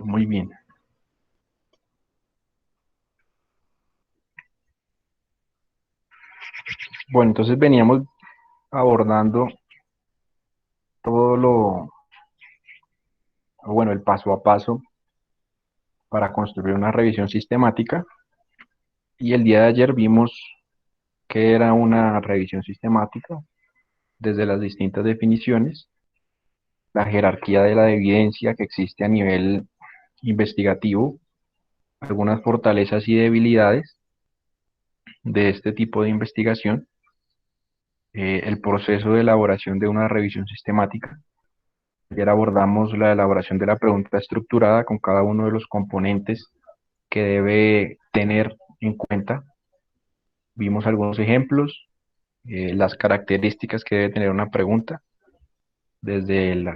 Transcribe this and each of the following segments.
Muy bien. Bueno, entonces veníamos abordando todo bueno, el paso a paso para construir una revisión sistemática. Y el día de ayer vimos qué era una revisión sistemática desde las distintas definiciones, la jerarquía de la evidencia que existe a nivel investigativo, algunas fortalezas y debilidades de este tipo de investigación, el proceso de elaboración de una revisión sistemática. Ayer abordamos la elaboración de la pregunta estructurada con cada uno de los componentes que debe tener en cuenta. Vimos algunos ejemplos, las características que debe tener una pregunta, desde el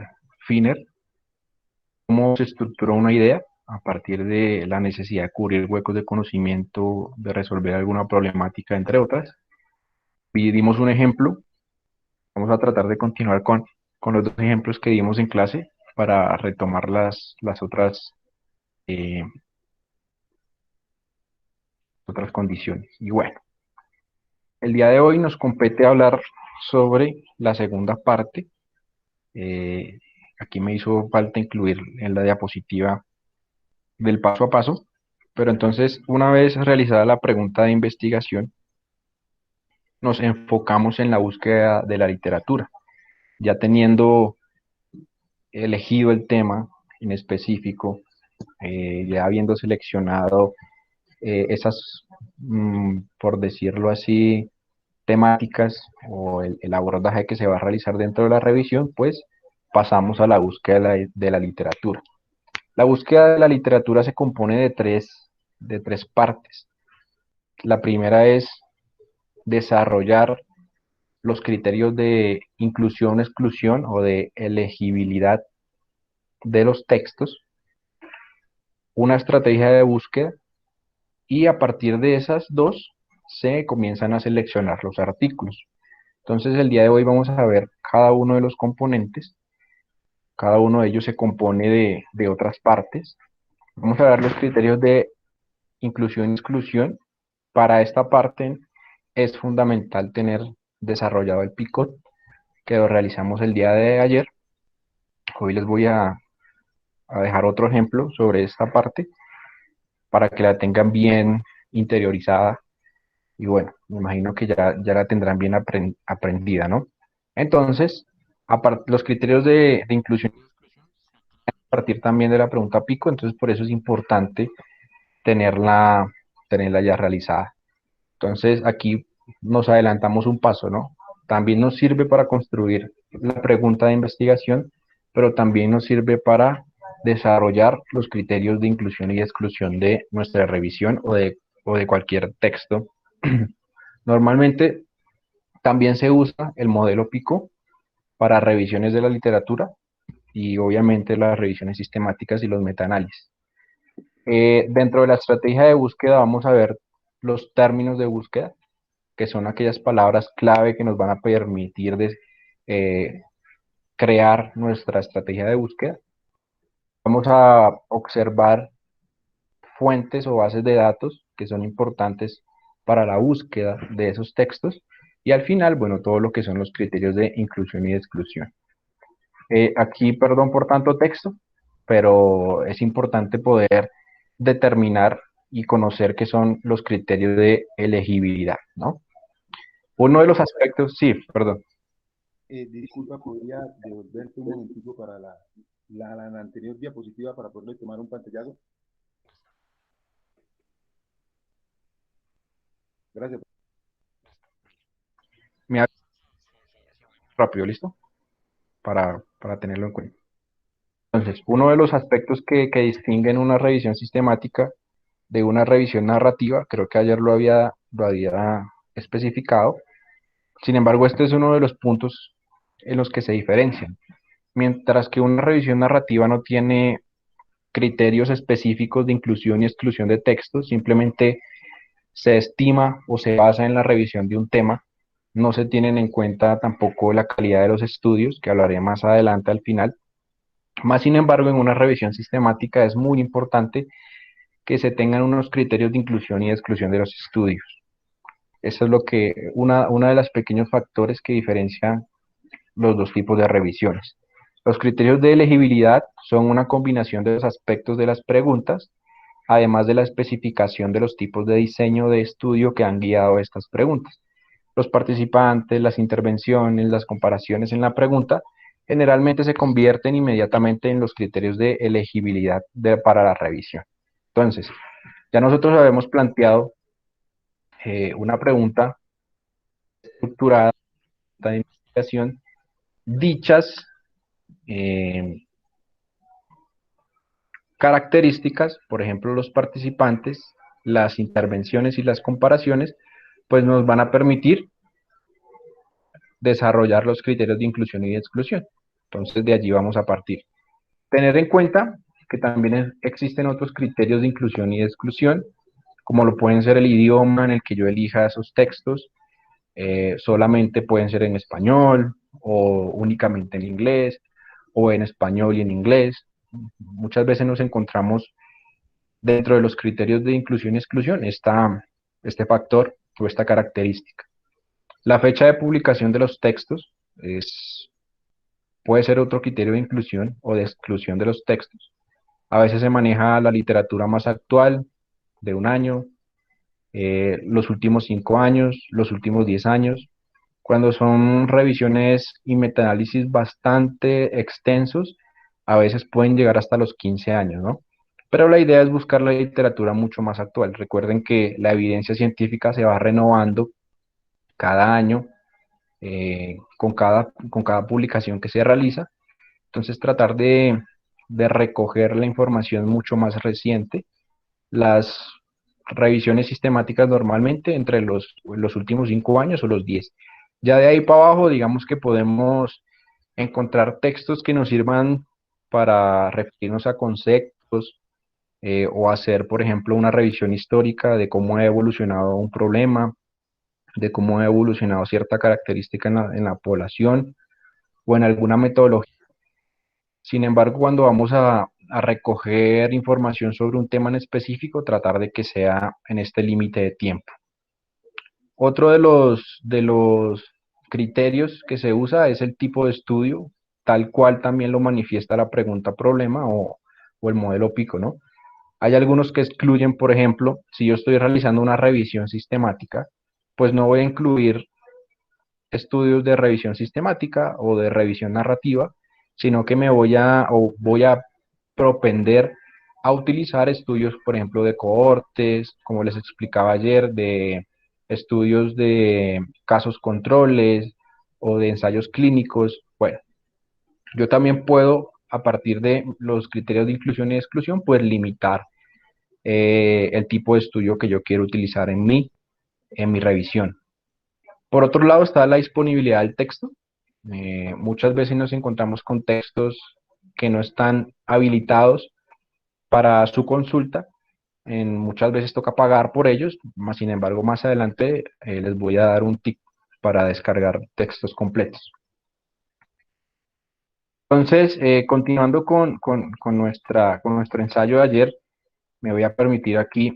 FINER, cómo se estructura una idea a partir de la necesidad de cubrir huecos de conocimiento, de resolver alguna problemática, entre otras. Y dimos un ejemplo, vamos a tratar de continuar con los dos ejemplos que dimos en clase para retomar las eh, otras condiciones. Y bueno, el día de hoy nos compete hablar sobre la segunda parte. Eh, Aquí me hizo falta incluir en la diapositiva del paso a paso, pero entonces una vez realizada la pregunta de investigación, nos enfocamos en la búsqueda de la literatura, ya teniendo elegido el tema en específico, ya habiendo seleccionado esas, por decirlo así, temáticas o el abordaje que se va a realizar dentro de la revisión, pues pasamos a la búsqueda de la literatura. La búsqueda de la literatura se compone de tres partes. La primera es desarrollar los criterios de inclusión, exclusión o de elegibilidad de los textos, una estrategia de búsqueda y a partir de esas dos se comienzan a seleccionar los artículos. Entonces el día de hoy vamos a ver cada uno de los componentes, cada uno de ellos se compone de otras partes. Vamos a ver los criterios de inclusión y exclusión. Para esta parte es fundamental tener desarrollado el PICOT que lo realizamos el día de ayer. Hoy les voy a dejar otro ejemplo sobre esta parte para que la tengan bien interiorizada y bueno, me imagino que ya la tendrán bien aprendida, ¿no? Entonces, los criterios de inclusión a partir también de la pregunta pico, entonces por eso es importante tenerla, tenerla ya realizada. Entonces, aquí nos adelantamos un paso, ¿no? También nos sirve para construir la pregunta de investigación, pero también nos sirve para desarrollar los criterios de inclusión y exclusión de nuestra revisión o de cualquier texto. Normalmente también se usa el modelo PICO para revisiones de la literatura y obviamente las revisiones sistemáticas y los metaanálisis. Dentro de la estrategia de búsqueda vamos a ver los términos de búsqueda, que son aquellas palabras clave que nos van a permitir eh, crear nuestra estrategia de búsqueda. Vamos a observar fuentes o bases de datos que son importantes para la búsqueda de esos textos. Y al final, bueno, todo lo que son los criterios de inclusión y de exclusión. Aquí, perdón por tanto texto, pero es importante poder determinar y conocer qué son los criterios de elegibilidad, ¿no? Uno de los aspectos, sí, perdón. Disculpa, ¿podría devolverte un momentico para la anterior diapositiva para poderle tomar un pantallazo? Gracias. Me hago rápido, ¿listo? Para tenerlo en cuenta. Entonces, uno de los aspectos que distinguen una revisión sistemática de una revisión narrativa, creo que ayer lo había especificado, sin embargo, este es uno de los puntos en los que se diferencian. Mientras que una revisión narrativa no tiene criterios específicos de inclusión y exclusión de textos, simplemente se estima o se basa en la revisión de un tema, no se tienen en cuenta tampoco la calidad de los estudios, que hablaré más adelante al final. Más sin embargo, en una revisión sistemática es muy importante que se tengan unos criterios de inclusión y de exclusión de los estudios. Eso es lo que, una de los pequeños factores que diferencian los dos tipos de revisiones. Los criterios de elegibilidad son una combinación de los aspectos de las preguntas, además de la especificación de los tipos de diseño de estudio que han guiado estas preguntas. Los participantes, las intervenciones, las comparaciones en la pregunta, generalmente se convierten inmediatamente en los criterios de elegibilidad para la revisión. Entonces, ya nosotros habíamos planteado una pregunta estructurada de investigación. Dichas eh, características, por ejemplo, los participantes, las intervenciones y las comparaciones, pues nos van a permitir desarrollar los criterios de inclusión y de exclusión. Entonces, de allí vamos a partir. Tener en cuenta que también existen otros criterios de inclusión y de exclusión, como lo pueden ser el idioma en el que yo elija esos textos, solamente pueden ser en español o únicamente en inglés o en español y en inglés. Muchas veces nos encontramos dentro de los criterios de inclusión y exclusión este factor o esta característica. La fecha de publicación de los textos puede ser otro criterio de inclusión o de exclusión de los textos. A veces se maneja la literatura más actual de un año, los últimos 5 años, los últimos 10 años. Cuando son revisiones y metaanálisis bastante extensos, a veces pueden llegar hasta los 15 años, ¿no? Pero la idea es buscar la literatura mucho más actual. Recuerden que la evidencia científica se va renovando cada año con cada publicación que se realiza. Entonces tratar de recoger la información mucho más reciente. Las revisiones sistemáticas normalmente entre los últimos 5 años o los 10. Ya de ahí para abajo, digamos que podemos encontrar textos que nos sirvan para referirnos a conceptos o hacer, por ejemplo, una revisión histórica de cómo ha evolucionado un problema, de cómo ha evolucionado cierta característica en la población o en alguna metodología. Sin embargo, cuando vamos a recoger información sobre un tema en específico, tratar de que sea en este límite de tiempo. Otro de los criterios que se usa es el tipo de estudio, tal cual también lo manifiesta la pregunta problema o el modelo PICO, ¿no? Hay algunos que excluyen, por ejemplo, si yo estoy realizando una revisión sistemática, pues no voy a incluir estudios de revisión sistemática o de revisión narrativa, sino que voy a propender a utilizar estudios, por ejemplo, de cohortes, como les explicaba ayer, de estudios de casos controles o de ensayos clínicos. Bueno, yo también puedo, a partir de los criterios de inclusión y exclusión, pues limitar el tipo de estudio que yo quiero utilizar en mi revisión. Por otro lado está la disponibilidad del texto. Muchas veces nos encontramos con textos que no están habilitados para su consulta. Muchas veces toca pagar por ellos, sin embargo más adelante les voy a dar un tip para descargar textos completos. Entonces, continuando con nuestro ensayo de ayer, me voy a permitir aquí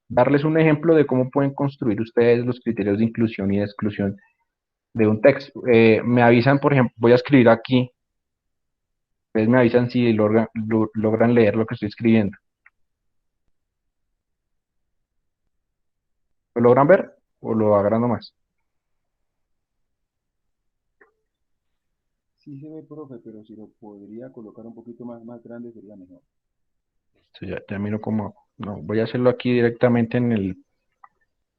darles un ejemplo de cómo pueden construir ustedes los criterios de inclusión y de exclusión de un texto. Me avisan, por ejemplo, voy a escribir aquí, ustedes me avisan si logran leer lo que estoy escribiendo. ¿Lo logran ver o lo agrando más? Sí se ve, profe, pero si lo podría colocar un poquito más grande sería mejor. Esto ya miro cómo, no, voy a hacerlo aquí directamente en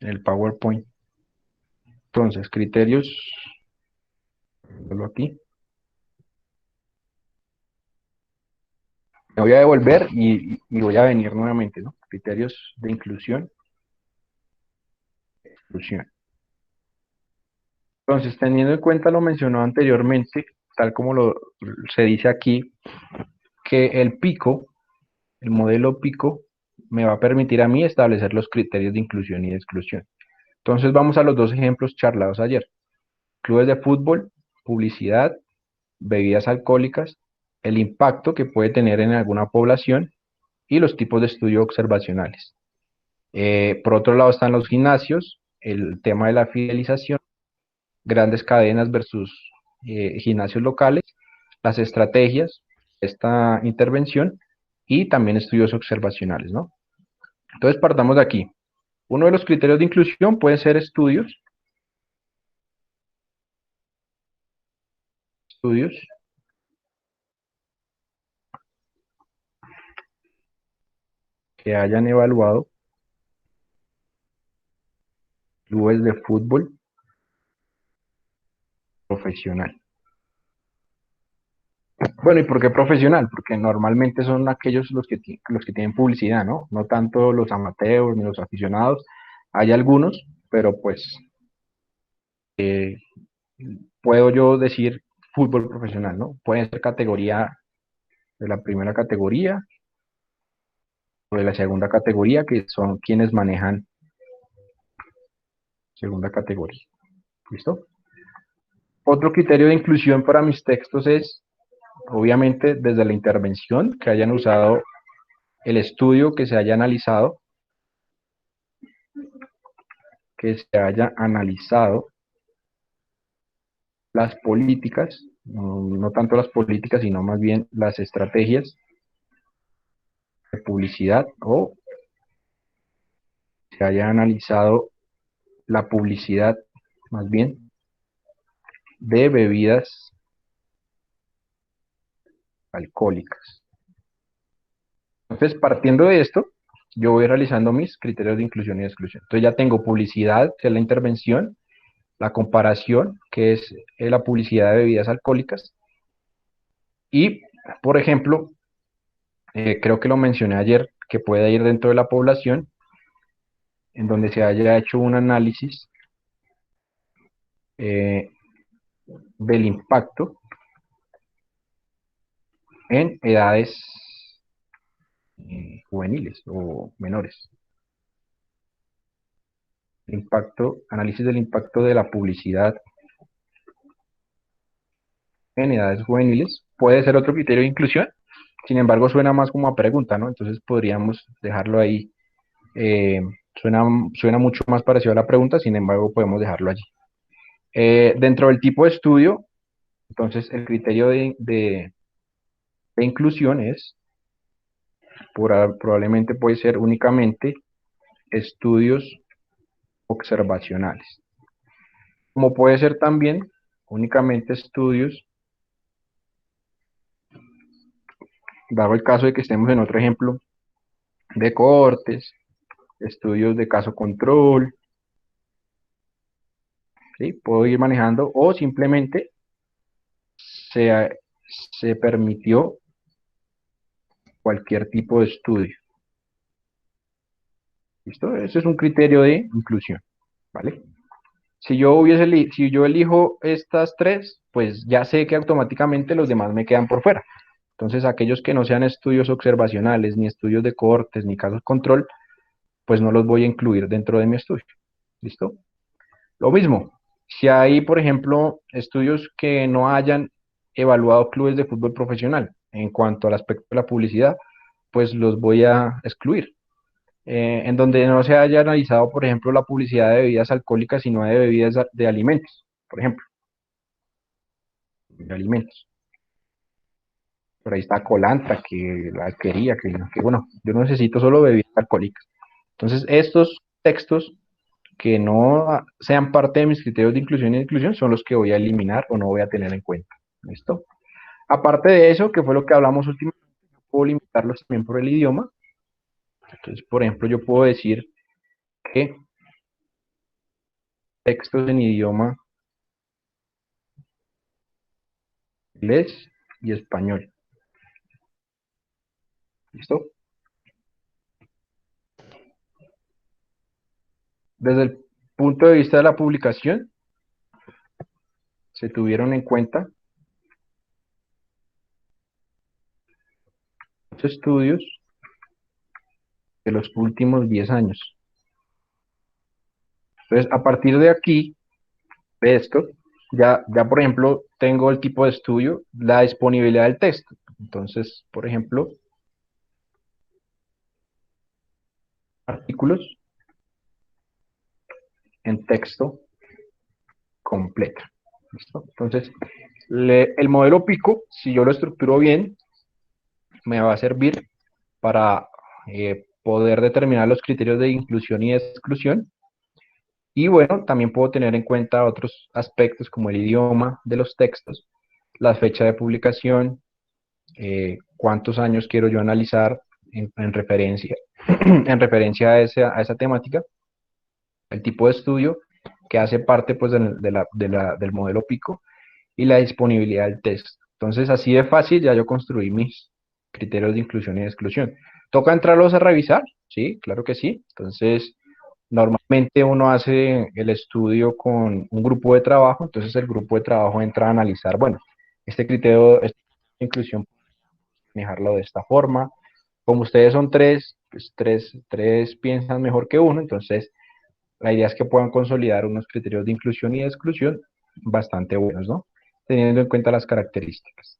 el PowerPoint. Entonces, criterios, solo aquí. Me voy a devolver y voy a venir nuevamente, ¿no? Criterios de inclusión, exclusión. Entonces, teniendo en cuenta lo mencionado anteriormente, tal como se dice aquí, que el PICO, el modelo PICO, me va a permitir a mí establecer los criterios de inclusión y de exclusión. Entonces, vamos a los dos ejemplos charlados ayer. Clubes de fútbol, publicidad, bebidas alcohólicas, el impacto que puede tener en alguna población y los tipos de estudio observacionales. Por otro lado están los gimnasios, el tema de la fidelización, grandes cadenas versus gimnasios locales, las estrategias, esta intervención y también estudios observacionales, ¿no? Entonces partamos de aquí. Uno de los criterios de inclusión pueden ser estudios que hayan evaluado clubes de fútbol profesional. Bueno, ¿y por qué profesional? Porque normalmente son aquellos los que tienen publicidad, ¿no? No tanto los amateurs ni los aficionados. Hay algunos, pero pues puedo yo decir fútbol profesional, ¿no? Puede ser categoría de la primera categoría o de la segunda categoría, que son quienes manejan segunda categoría. ¿Listo? Otro criterio de inclusión para mis textos es, obviamente, desde la intervención, que hayan usado el estudio, que se haya analizado las políticas, no tanto las políticas, sino más bien las estrategias de publicidad o se haya analizado la publicidad, más bien, de bebidas alcohólicas. Entonces, partiendo de esto, yo voy realizando mis criterios de inclusión y exclusión. Entonces ya tengo publicidad, que es la intervención, la comparación, que es la publicidad de bebidas alcohólicas, y, por ejemplo, creo que lo mencioné ayer, que puede ir dentro de la población, en donde se haya hecho un análisis eh, del impacto en edades juveniles o menores. Análisis del impacto de la publicidad en edades juveniles. Puede ser otro criterio de inclusión, sin embargo suena más como a pregunta, ¿no? Entonces podríamos dejarlo ahí. Eh, suena mucho más parecido a la pregunta, sin embargo podemos dejarlo allí. Dentro del tipo de estudio, entonces el criterio de inclusión es, probablemente puede ser únicamente estudios observacionales, como puede ser también únicamente estudios, dado el caso de que estemos en otro ejemplo, de cohortes, estudios de caso control, ¿sí? Puedo ir manejando o simplemente se, se permitió cualquier tipo de estudio. ¿Listo? Ese es un criterio de inclusión, ¿vale? Si yo elijo estas tres, pues ya sé que automáticamente los demás me quedan por fuera. Entonces, aquellos que no sean estudios observacionales, ni estudios de cohortes, ni casos control, pues no los voy a incluir dentro de mi estudio. ¿Listo? Lo mismo, si hay, por ejemplo, estudios que no hayan evaluado clubes de fútbol profesional en cuanto al aspecto de la publicidad, pues los voy a excluir. En donde no se haya analizado, por ejemplo, la publicidad de bebidas alcohólicas, sino de bebidas de alimentos, por ejemplo, de alimentos. Por ahí está Colanta, que la quería, que bueno, yo no necesito solo bebidas alcohólicas. Entonces, estos textos que no sean parte de mis criterios de inclusión y exclusión son los que voy a eliminar o no voy a tener en cuenta. ¿Listo? Aparte de eso, que fue lo que hablamos últimamente, yo puedo limitarlos también por el idioma. Entonces, por ejemplo, yo puedo decir que textos en idioma inglés y español. ¿Listo? Desde el punto de vista de la publicación, se tuvieron en cuenta los estudios de los últimos 10 años. Entonces, a partir de aquí, de esto, ya por ejemplo, tengo el tipo de estudio, la disponibilidad del texto. Entonces, por ejemplo, artículos en texto completo. ¿Listo? Entonces, el modelo Pico, si yo lo estructuro bien, me va a servir para poder determinar los criterios de inclusión y exclusión. Y bueno, también puedo tener en cuenta otros aspectos como el idioma de los textos, la fecha de publicación, cuántos años quiero yo analizar en referencia, en referencia a esa temática, el tipo de estudio que hace parte pues, del modelo Pico y la disponibilidad del texto. Entonces, así de fácil ya yo construí mis criterios de inclusión y exclusión. ¿Toca entrarlos a revisar? Sí, claro que sí. Entonces, normalmente uno hace el estudio con un grupo de trabajo, entonces el grupo de trabajo entra a analizar, bueno, este criterio de inclusión, manejarlo de esta forma. Como ustedes son tres, pues tres piensan mejor que uno, entonces la idea es que puedan consolidar unos criterios de inclusión y de exclusión bastante buenos, ¿no? Teniendo en cuenta las características.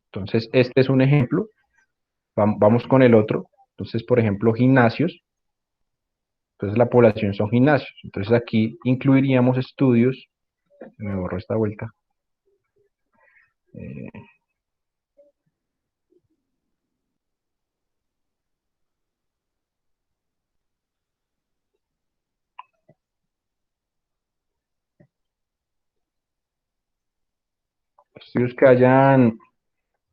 Entonces, este es un ejemplo. Vamos con el otro. Entonces, por ejemplo, gimnasios. Entonces, la población son gimnasios. Entonces, aquí incluiríamos estudios. Me borro esta vuelta. Estudios que hayan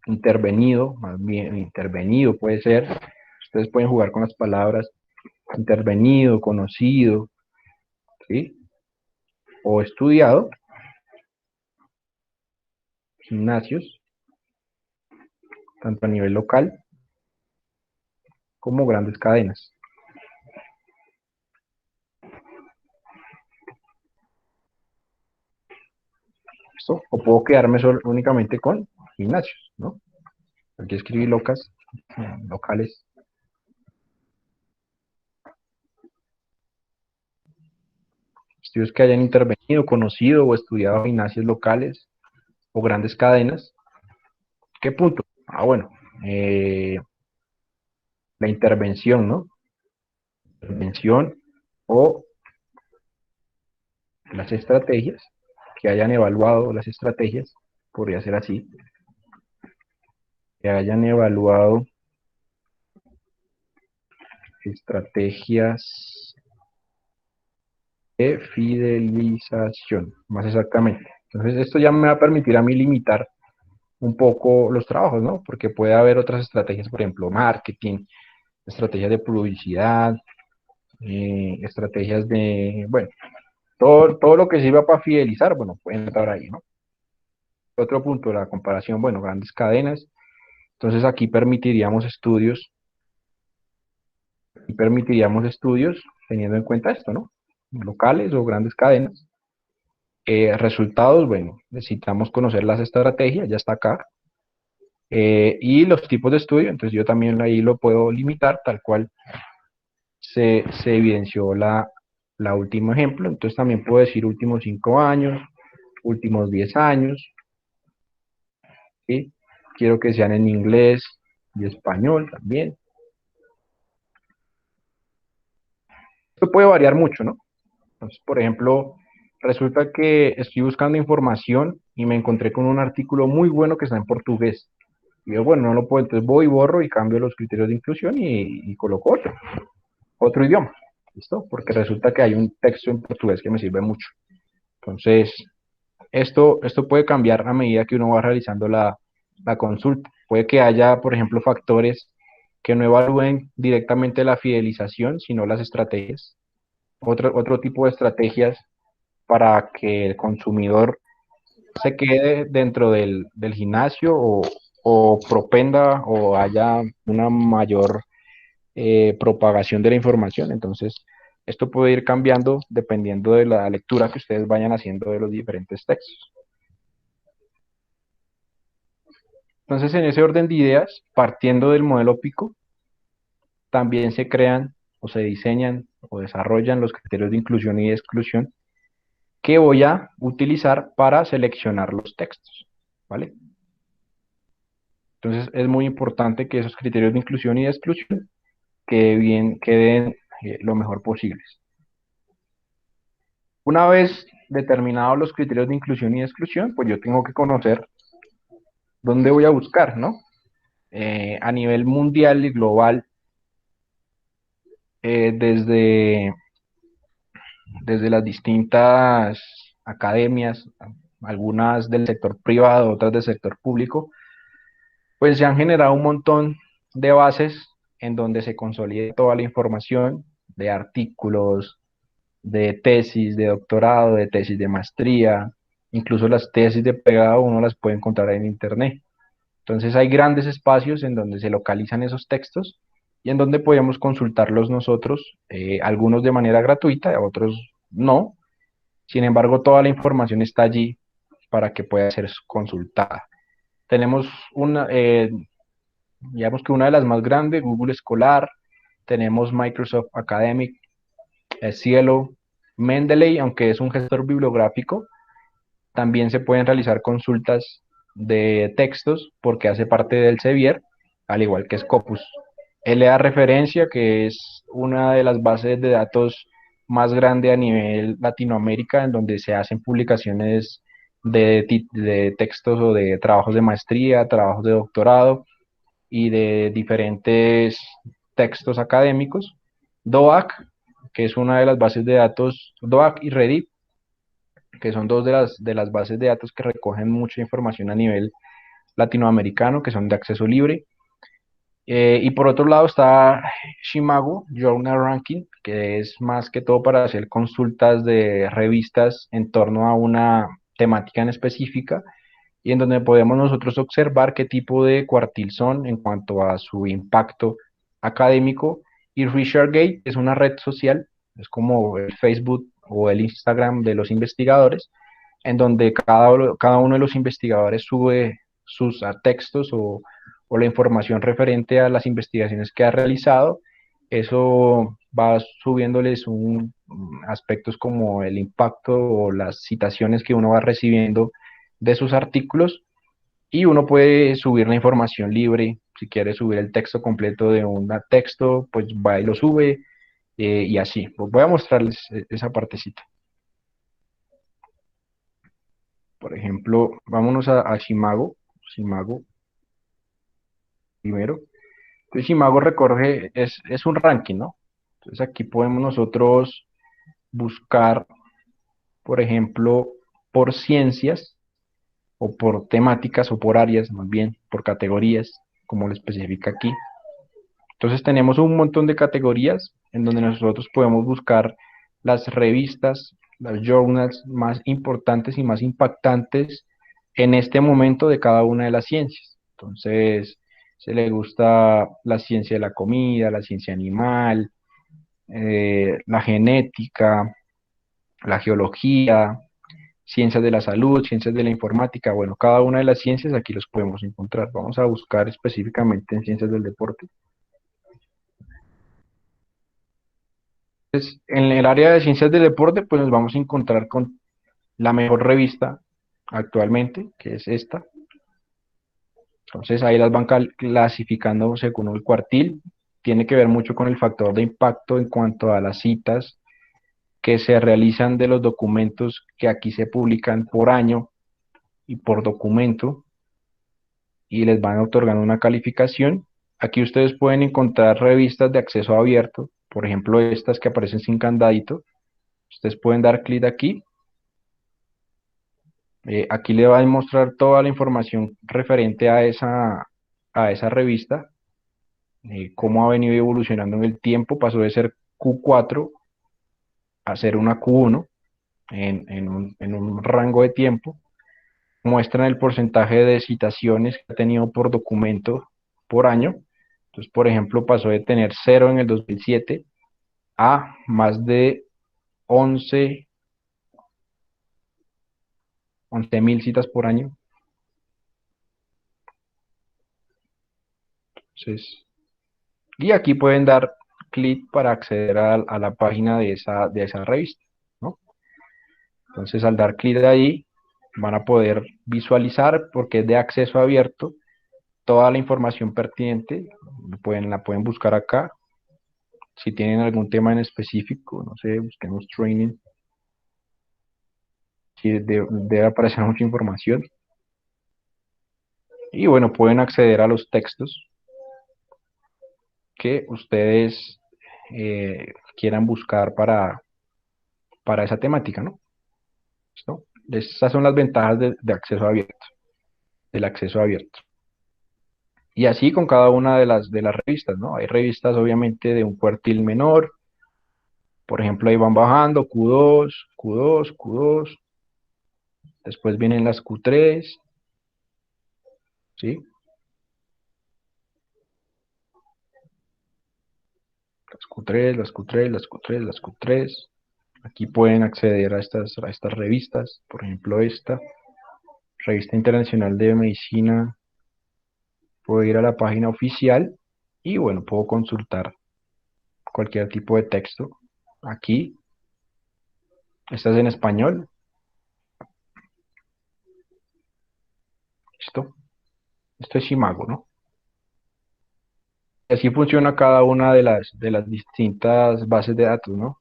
intervenido, más bien intervenido puede ser. Ustedes pueden jugar con las palabras intervenido, conocido, ¿sí? O estudiado, gimnasios, tanto a nivel local como grandes cadenas. ¿Listo? O puedo quedarme únicamente con gimnasios, ¿no? Aquí escribí locales. Estudios que hayan intervenido, conocido o estudiado gimnasios locales o grandes cadenas. ¿Qué punto? Ah, bueno, la intervención, ¿no? Intervención o las estrategias, que hayan evaluado las estrategias, podría ser así, que hayan evaluado estrategias de fidelización, más exactamente. Entonces, esto ya me va a permitir a mí limitar un poco los trabajos, ¿no? Porque puede haber otras estrategias, por ejemplo, marketing, estrategias de publicidad, estrategias de, bueno, todo lo que sirva para fidelizar, bueno, puede entrar ahí, ¿no? Otro punto, la comparación, bueno, grandes cadenas. Entonces aquí permitiríamos estudios teniendo en cuenta esto, ¿no? Locales o grandes cadenas. Resultados, bueno, necesitamos conocer las estrategias, ya está acá. Y los tipos de estudio, entonces yo también ahí lo puedo limitar, tal cual se evidenció la último ejemplo. Entonces también puedo decir últimos 5 años, últimos 10 años, ¿sí? Quiero que sean en inglés y español también. Esto puede variar mucho, ¿no? Entonces, por ejemplo, resulta que estoy buscando información y me encontré con un artículo muy bueno que está en portugués. Y yo, bueno, no lo puedo, entonces voy, borro y cambio los criterios de inclusión y coloco otro idioma. ¿Listo? Porque resulta que hay un texto en portugués que me sirve mucho. Entonces, esto puede cambiar a medida que uno va realizando la consulta. Puede que haya, por ejemplo, factores que no evalúen directamente la fidelización, sino las estrategias. Otro tipo de estrategias para que el consumidor se quede dentro del gimnasio o propenda o haya una mayor propagación de la información. Entonces, esto puede ir cambiando dependiendo de la lectura que ustedes vayan haciendo de los diferentes textos. Entonces, en ese orden de ideas, partiendo del modelo Pico, también se crean o se diseñan o desarrollan los criterios de inclusión y de exclusión que voy a utilizar para seleccionar los textos, ¿vale? Entonces es muy importante que esos criterios de inclusión y de exclusión queden lo mejor posibles. Una vez determinados los criterios de inclusión y de exclusión, pues yo tengo que conocer dónde voy a buscar, ¿no? A nivel mundial y global, desde las distintas academias, algunas del sector privado, otras del sector público, pues se han generado un montón de bases en donde se consolida toda la información de artículos, de tesis de doctorado, de tesis de maestría, incluso las tesis de pregrado uno las puede encontrar en internet. Entonces hay grandes espacios en donde se localizan esos textos y en donde podemos consultarlos nosotros, algunos de manera gratuita, otros no. Sin embargo, toda la información está allí para que pueda ser consultada. Tenemos digamos que una de las más grandes, Google Scholar, tenemos Microsoft Academic, Cielo, Mendeley, aunque es un gestor bibliográfico, también se pueden realizar consultas de textos porque hace parte del Sevier, al igual que Scopus. LA Referencia, que es una de las bases de datos más grande a nivel Latinoamérica, en donde se hacen publicaciones de textos o de trabajos de maestría, trabajos de doctorado y de diferentes textos académicos. DOAC, que es una de las bases de datos, DOAC y Reddit, que son dos de las bases de datos que recogen mucha información a nivel latinoamericano, que son de acceso libre. Y por otro lado está Shimago Journal Ranking, que es más que todo para hacer consultas de revistas en torno a una temática en específica y en donde podemos nosotros observar qué tipo de cuartil son en cuanto a su impacto académico. Y ResearchGate es una red social, es como el Facebook o el Instagram de los investigadores, en donde cada uno de los investigadores sube sus textos o la información referente a las investigaciones que ha realizado. Eso va subiéndoles aspectos como el impacto o las citaciones que uno va recibiendo de sus artículos y uno puede subir la información libre. Si quiere subir el texto completo de un texto, pues va y lo sube y así. Pues voy a mostrarles esa partecita. Por ejemplo, vámonos a Shimago. Shimago primero. Entonces, Shimago recoge, es un ranking, ¿no? Entonces aquí podemos nosotros buscar, por ejemplo, por ciencias o por temáticas o por áreas, más bien, por categorías, como lo especifica aquí. Entonces tenemos un montón de categorías en donde nosotros podemos buscar las revistas, las journals más importantes y más impactantes en este momento de cada una de las ciencias. Entonces, se le gusta la ciencia de la comida, la ciencia animal, la genética, la geología, ciencias de la salud, ciencias de la informática. Bueno, cada una de las ciencias aquí los podemos encontrar. Vamos a buscar específicamente en ciencias del deporte. Entonces, en el área de ciencias del deporte, pues nos vamos a encontrar con la mejor revista actualmente, que es esta. Entonces ahí las van clasificando según el cuartil. Tiene que ver mucho con el factor de impacto en cuanto a las citas que se realizan de los documentos que aquí se publican por año y por documento y les van otorgando una calificación. Aquí ustedes pueden encontrar revistas de acceso abierto, por ejemplo estas que aparecen sin candadito. Ustedes pueden dar clic aquí. Aquí le va a mostrar toda la información referente a esa revista, cómo ha venido evolucionando en el tiempo. Pasó de ser Q4 a ser una Q1 en un rango de tiempo. Muestran el porcentaje de citaciones que ha tenido por documento por año. Entonces, por ejemplo, pasó de tener 0 en el 2007 a más de 11 mil citas por año. Entonces, y aquí pueden dar clic para acceder a la página de esa revista, ¿no? Entonces, al dar clic de ahí, van a poder visualizar porque es de acceso abierto toda la información pertinente, la pueden buscar acá. Si tienen algún tema en específico, no sé, busquemos training. Sí, debe aparecer mucha información. Y bueno, pueden acceder a los textos que ustedes quieran buscar para esa temática, ¿no? ¿Listo? Esas son las ventajas de acceso abierto, del acceso abierto. Y así con cada una de las revistas, ¿no? Hay revistas obviamente de un cuartil menor, por ejemplo, ahí van bajando Q2, Q2, Q2, después vienen las Q3, ¿sí? Las Q3, las Q3, las Q3, las Q3. Aquí pueden acceder a estas revistas, por ejemplo esta, Revista Internacional de Medicina. Puedo ir a la página oficial y bueno, puedo consultar cualquier tipo de texto. Aquí, esta es en español. Listo. Esto es Imago, ¿no? Así funciona cada una de las distintas bases de datos, ¿no?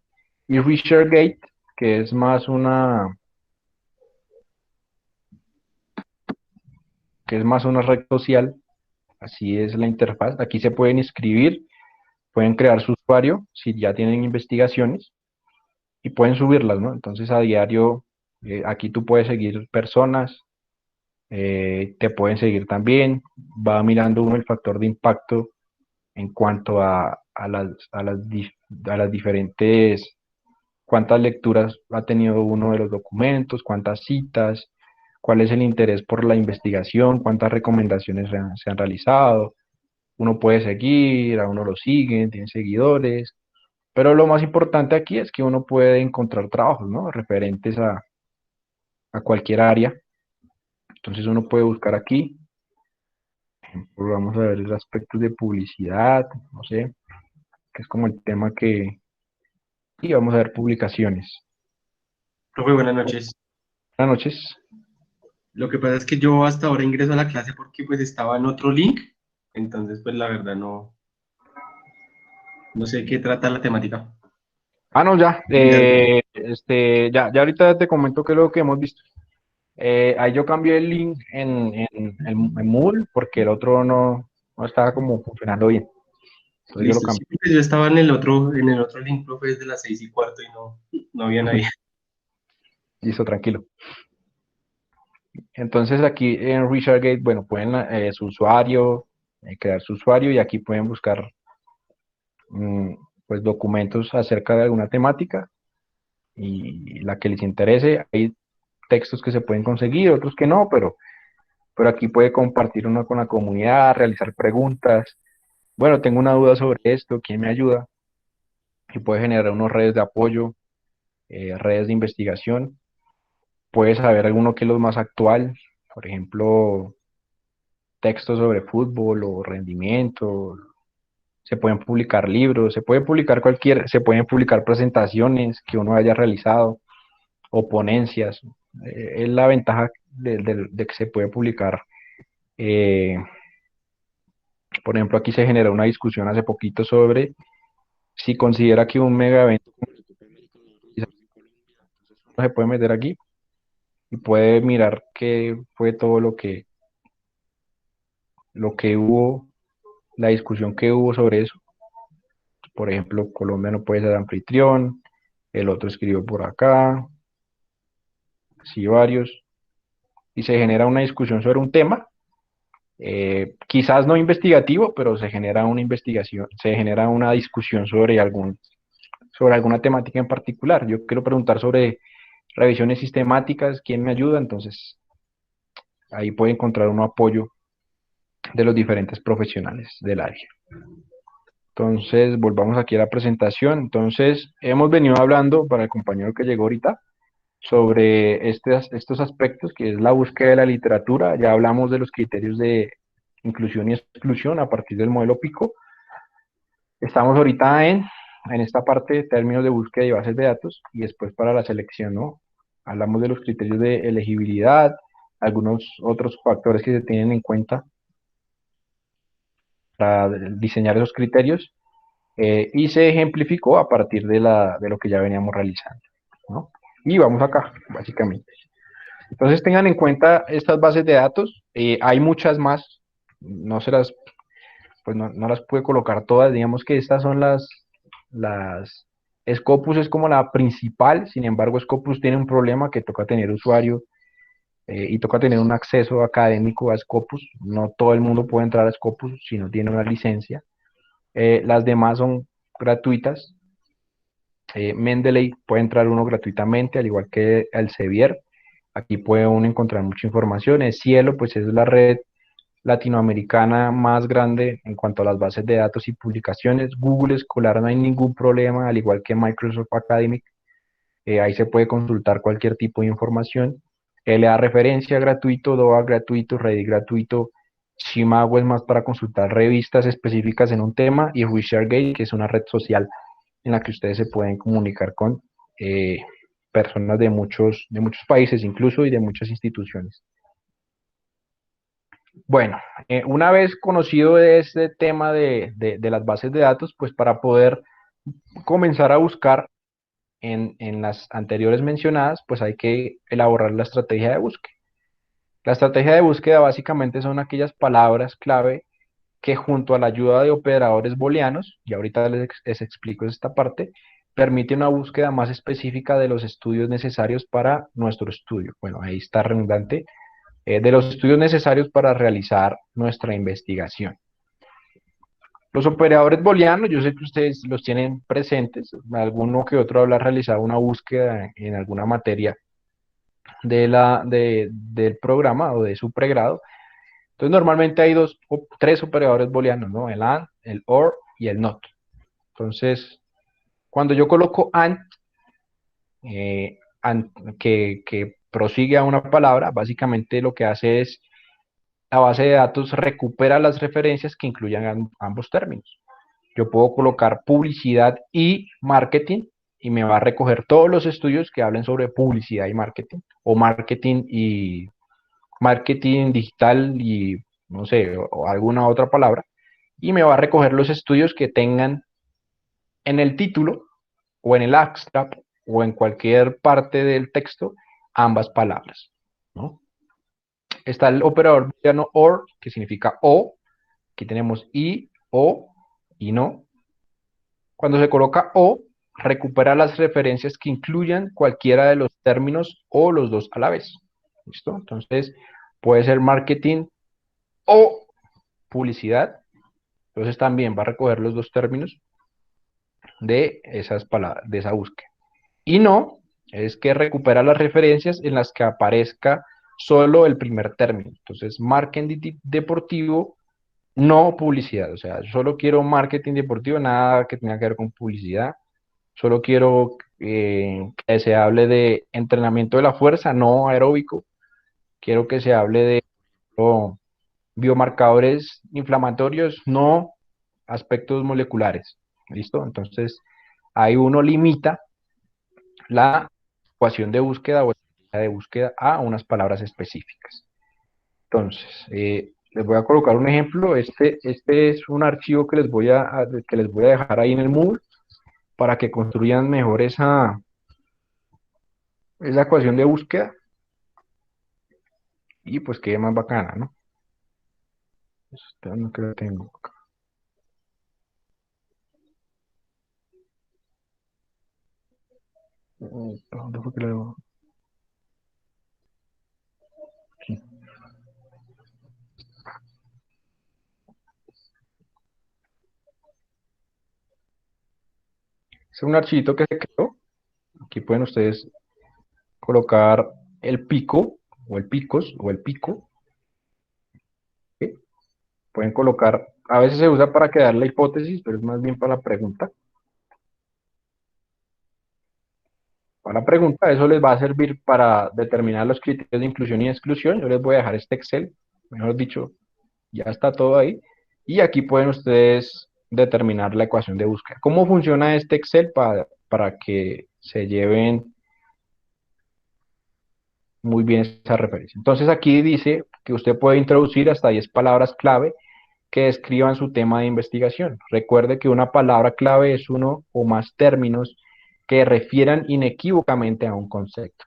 Y ResearchGate, que es más una red social, así es la interfaz. Aquí se pueden inscribir, pueden crear su usuario si ya tienen investigaciones y pueden subirlas, ¿no? Entonces a diario, aquí tú puedes seguir personas, te pueden seguir también, va mirando uno el factor de impacto en cuanto a las diferentes, cuántas lecturas ha tenido uno de los documentos, cuántas citas, cuál es el interés por la investigación, cuántas recomendaciones se han realizado. Uno puede seguir, a uno lo siguen, tiene seguidores, pero lo más importante aquí es que uno puede encontrar trabajos, ¿no? Referentes a cualquier área. Entonces uno puede buscar aquí, vamos a ver el aspecto de publicidad, no sé, que es como el tema y vamos a ver publicaciones. Profe, buenas noches. Buenas noches. Lo que pasa es que yo hasta ahora ingreso a la clase porque pues estaba en otro link, entonces pues la verdad no sé qué trata la temática. Ah, no, ya, Ya, ya ahorita te comento qué es lo que hemos visto. Ahí yo cambié el link en Moodle porque el otro no estaba como funcionando bien. Entonces yo lo listo, cambié. sí, porque yo estaba en el otro link, profe, desde las 6:15 y no había nadie. Listo, tranquilo. Entonces aquí en ResearchGate, bueno, pueden su usuario, crear su usuario y aquí pueden buscar pues documentos acerca de alguna temática y la que les interese. Hay textos que se pueden conseguir, otros que no, pero aquí puede compartir uno con la comunidad, realizar preguntas. Bueno, tengo una duda sobre esto, ¿quién me ayuda? Y puede generar unas redes de apoyo, redes de investigación. Puede saber alguno que es lo más actual, por ejemplo, textos sobre fútbol o rendimiento. Se pueden publicar libros, se pueden publicar presentaciones que uno haya realizado o ponencias. Es la ventaja de que se puede publicar. eh, por ejemplo, aquí se generó una discusión hace poquito sobre si considera que un mega evento como la Copa América lo va a realizarse en Colombia. Entonces uno se puede meter aquí y puede mirar qué fue todo lo que hubo, la discusión que hubo sobre eso. Por ejemplo, Colombia no puede ser anfitrión, el otro escribió por acá, sí, varios, y se genera una discusión sobre un tema, quizás no investigativo, pero se genera una investigación, se genera una discusión sobre alguna temática en particular. Yo quiero preguntar sobre revisiones sistemáticas, ¿quién me ayuda? Entonces, ahí puede encontrar un apoyo de los diferentes profesionales del área. Entonces, volvamos aquí a la presentación. Entonces, hemos venido hablando, para el compañero que llegó ahorita, sobre estos aspectos, que es la búsqueda de la literatura. Ya hablamos de los criterios de inclusión y exclusión a partir del modelo PICO. Estamos ahorita en esta parte de términos de búsqueda y bases de datos y después para la selección, ¿no? Hablamos de los criterios de elegibilidad, algunos otros factores que se tienen en cuenta para diseñar esos criterios y se ejemplificó a partir de lo que ya veníamos realizando, ¿no? Y vamos acá, básicamente. Entonces tengan en cuenta estas bases de datos, hay muchas más, no se las, pues no las pude colocar todas, digamos que estas son las, Scopus es como la principal, sin embargo Scopus tiene un problema que toca tener usuario y toca tener un acceso académico a Scopus, no todo el mundo puede entrar a Scopus si no tiene una licencia. Las demás son gratuitas. Mendeley puede entrar uno gratuitamente, al igual que el Sevier. Aquí puede uno encontrar mucha información. El Cielo, pues es la red latinoamericana más grande en cuanto a las bases de datos y publicaciones. Google Escolar no hay ningún problema, al igual que Microsoft Academic. Ahí se puede consultar cualquier tipo de información. LA referencia gratuito, DOA gratuito, Reddit gratuito. Chimago es más para consultar revistas específicas en un tema. Y WeShareGate, que es una red social en la que ustedes se pueden comunicar con personas de muchos países incluso y de muchas instituciones. Bueno, una vez conocido este tema de las bases de datos, pues para poder comenzar a buscar en las anteriores mencionadas, pues hay que elaborar la estrategia de búsqueda. La estrategia de búsqueda básicamente son aquellas palabras clave que junto a la ayuda de operadores booleanos, y ahorita les explico esta parte, permite una búsqueda más específica de los estudios necesarios para nuestro estudio. Bueno, ahí está redundante, de los estudios necesarios para realizar nuestra investigación. Los operadores booleanos, yo sé que ustedes los tienen presentes, alguno que otro habrá realizado una búsqueda en alguna materia del programa o de su pregrado. Entonces normalmente hay tres operadores booleanos, ¿no? El AND, el OR y el NOT. Entonces, cuando yo coloco AND que prosigue a una palabra, básicamente lo que hace es la base de datos recupera las referencias que incluyan ambos términos. Yo puedo colocar publicidad y marketing y me va a recoger todos los estudios que hablen sobre publicidad y marketing, o marketing digital y no sé, o alguna otra palabra, y me va a recoger los estudios que tengan en el título o en el abstract o en cualquier parte del texto ambas palabras, ¿no? Está el operador booleano OR, que significa o, aquí tenemos y, o, y no. Cuando se coloca o, recupera las referencias que incluyan cualquiera de los términos o los dos a la vez. ¿Listo? Entonces, puede ser marketing o publicidad. Entonces también va a recoger los dos términos de esas palabras, de esa búsqueda. Y no, es que recupera las referencias en las que aparezca solo el primer término. Entonces, marketing deportivo, no publicidad. O sea, yo solo quiero marketing deportivo, nada que tenga que ver con publicidad. Solo quiero que se hable de entrenamiento de la fuerza, no aeróbico. Quiero que se hable de biomarcadores inflamatorios, no aspectos moleculares. ¿Listo? Entonces, ahí uno limita la ecuación de búsqueda o la de búsqueda a unas palabras específicas. Entonces, les voy a colocar un ejemplo. Este es un archivo que que les voy a dejar ahí en el Moodle para que construyan mejor esa ecuación de búsqueda y pues quede más bacana, ¿no? No que lo tengo acá. ¿Dónde fue que lo... Aquí. Es un archivito que se creó. Aquí pueden ustedes colocar el pico o el picos o el pico. ¿Sí? Pueden colocar, a veces se usa para crear la hipótesis, pero es más bien para la pregunta. Para la pregunta, eso les va a servir para determinar los criterios de inclusión y exclusión. Yo les voy a dejar este Excel, mejor dicho, ya está todo ahí. Y aquí pueden ustedes determinar la ecuación de búsqueda. ¿Cómo funciona este Excel para que se lleven muy bien esa referencia? Entonces aquí dice que usted puede introducir hasta 10 palabras clave que describan su tema de investigación. Recuerde que una palabra clave es uno o más términos que refieran inequívocamente a un concepto.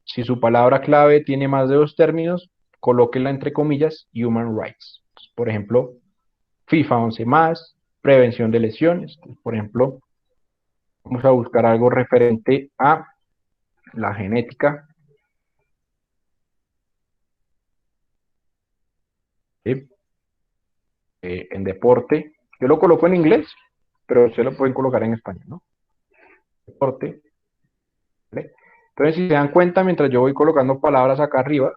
Si su palabra clave tiene más de dos términos, colóquela entre comillas Human Rights. Por ejemplo, FIFA 11 más, prevención de lesiones. Por ejemplo, vamos a buscar algo referente a la genética. ¿Sí? En deporte. Yo lo coloco en inglés, pero ustedes lo pueden colocar en español, ¿no? Deporte. ¿Vale? Entonces, si se dan cuenta, mientras yo voy colocando palabras acá arriba,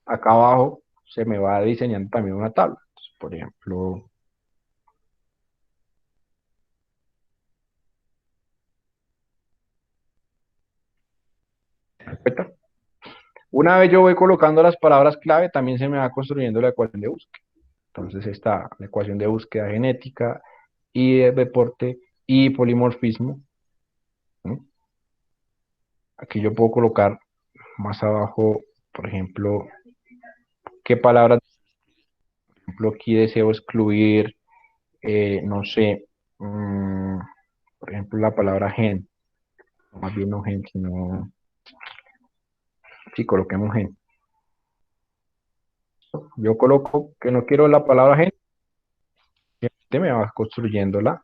acá abajo se me va diseñando también una tabla. Entonces, por ejemplo, una vez yo voy colocando las palabras clave, también se me va construyendo la ecuación de búsqueda. Entonces está la ecuación de búsqueda genética y de deporte y polimorfismo. ¿No? Aquí yo puedo colocar más abajo, por ejemplo, qué palabras, por ejemplo, aquí deseo excluir, no sé, por ejemplo, la palabra gen, o más bien no gen, sino, sí, coloquemos gen. Yo coloco que no quiero la palabra gen, este me va construyendo la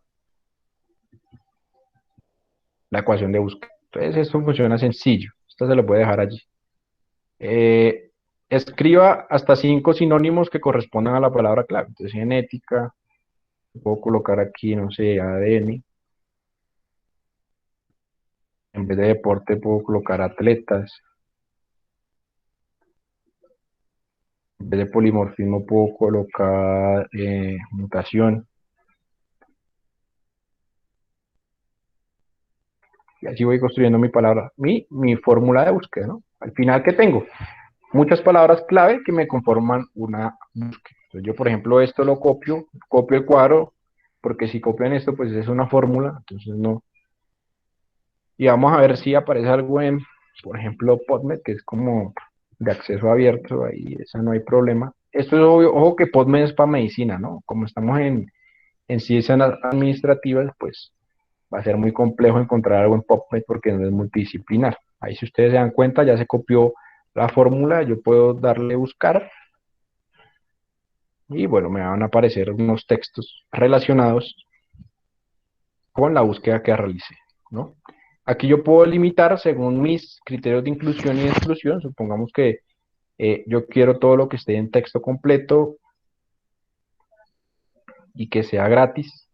ecuación de búsqueda. Entonces, esto funciona sencillo. Esto se lo puede dejar allí. Eh, Escriba hasta 5 sinónimos que correspondan a la palabra clave. Entonces, genética, puedo colocar aquí, no sé, ADN. En vez de deporte, puedo colocar atletas. En vez de polimorfismo, puedo colocar mutación. Y así voy construyendo mi palabra, mi fórmula de búsqueda, ¿no? Al final, ¿qué tengo? Muchas palabras clave que me conforman una búsqueda. Entonces, yo, por ejemplo, esto lo copio el cuadro, porque si copian esto, pues es una fórmula, entonces no. Y vamos a ver si aparece algo en, por ejemplo, PubMed, que es como de acceso abierto, ahí esa no hay problema. Esto es obvio, ojo que PubMed es para medicina, ¿no? Como estamos en ciencias administrativas, pues va a ser muy complejo encontrar algo en PubMed porque no es multidisciplinar. Ahí si ustedes se dan cuenta, ya se copió la fórmula, yo puedo darle buscar y bueno, me van a aparecer unos textos relacionados con la búsqueda que realicé, ¿no? Aquí yo puedo limitar según mis criterios de inclusión y de exclusión. Supongamos que yo quiero todo lo que esté en texto completo y que sea gratis.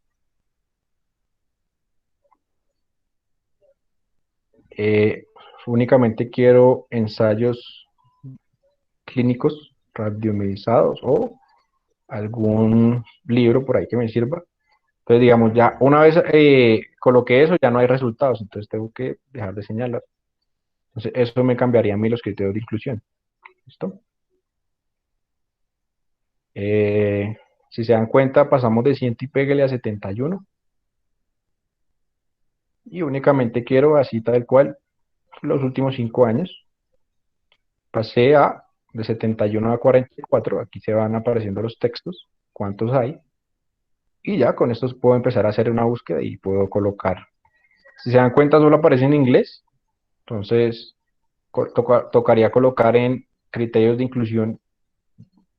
Eh, Únicamente quiero ensayos clínicos randomizados o algún libro por ahí que me sirva. Entonces, digamos, ya una vez coloqué eso, ya no hay resultados, entonces tengo que dejar de señalar. Entonces, eso me cambiaría a mí los criterios de inclusión. ¿Listo? Eh, si se dan cuenta, pasamos de 100 y pégale a 71. Y únicamente quiero así tal cual los últimos 5 años. Pasé de 71 a 44. Aquí se van apareciendo los textos, cuántos hay. Y ya con estos puedo empezar a hacer una búsqueda y puedo colocar. Si se dan cuenta, solo aparece en inglés. Entonces, tocaría colocar en criterios de inclusión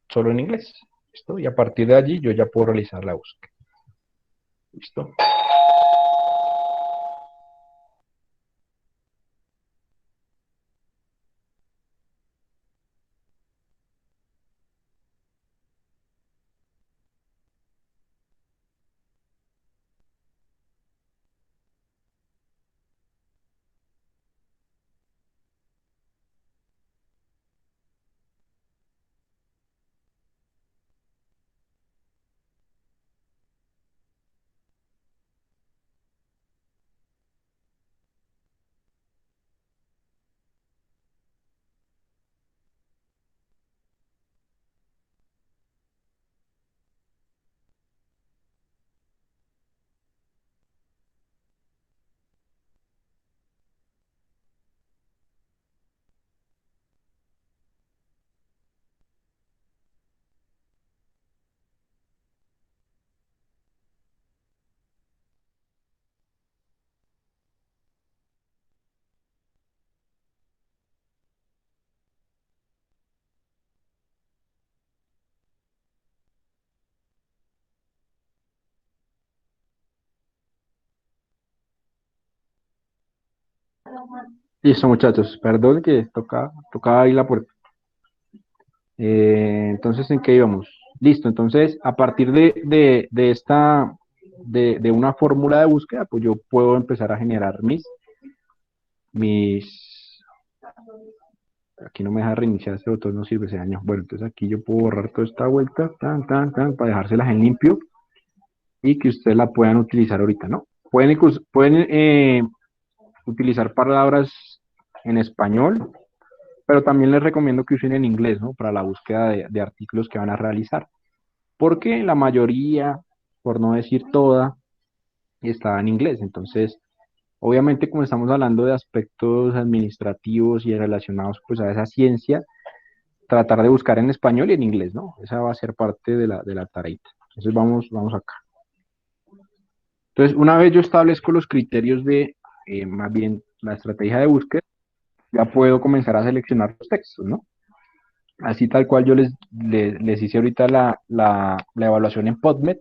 solo en inglés. ¿Listo? Y a partir de allí yo ya puedo realizar la búsqueda. ¿Listo? Listo, muchachos, perdón que tocaba ahí la puerta. Entonces, ¿en qué íbamos? Listo, entonces, a partir de una fórmula de búsqueda, pues yo puedo empezar a generar mis, aquí no me deja reiniciar este botón, no sirve ese año. Bueno, entonces aquí yo puedo borrar toda esta vuelta, para dejárselas en limpio y que ustedes la puedan utilizar ahorita, ¿no? Pueden utilizar palabras en español, pero también les recomiendo que usen en inglés, ¿no? Para la búsqueda de artículos que van a realizar, porque la mayoría, por no decir toda, está en inglés. Entonces, obviamente, como estamos hablando de aspectos administrativos y relacionados pues a esa ciencia, tratar de buscar en español y en inglés, ¿no? Esa va a ser parte de la tarea. Entonces, vamos acá. Entonces, una vez yo establezco los criterios más bien, la estrategia de búsqueda, ya puedo comenzar a seleccionar los textos, ¿no? Así tal cual yo les hice ahorita la evaluación en PubMed.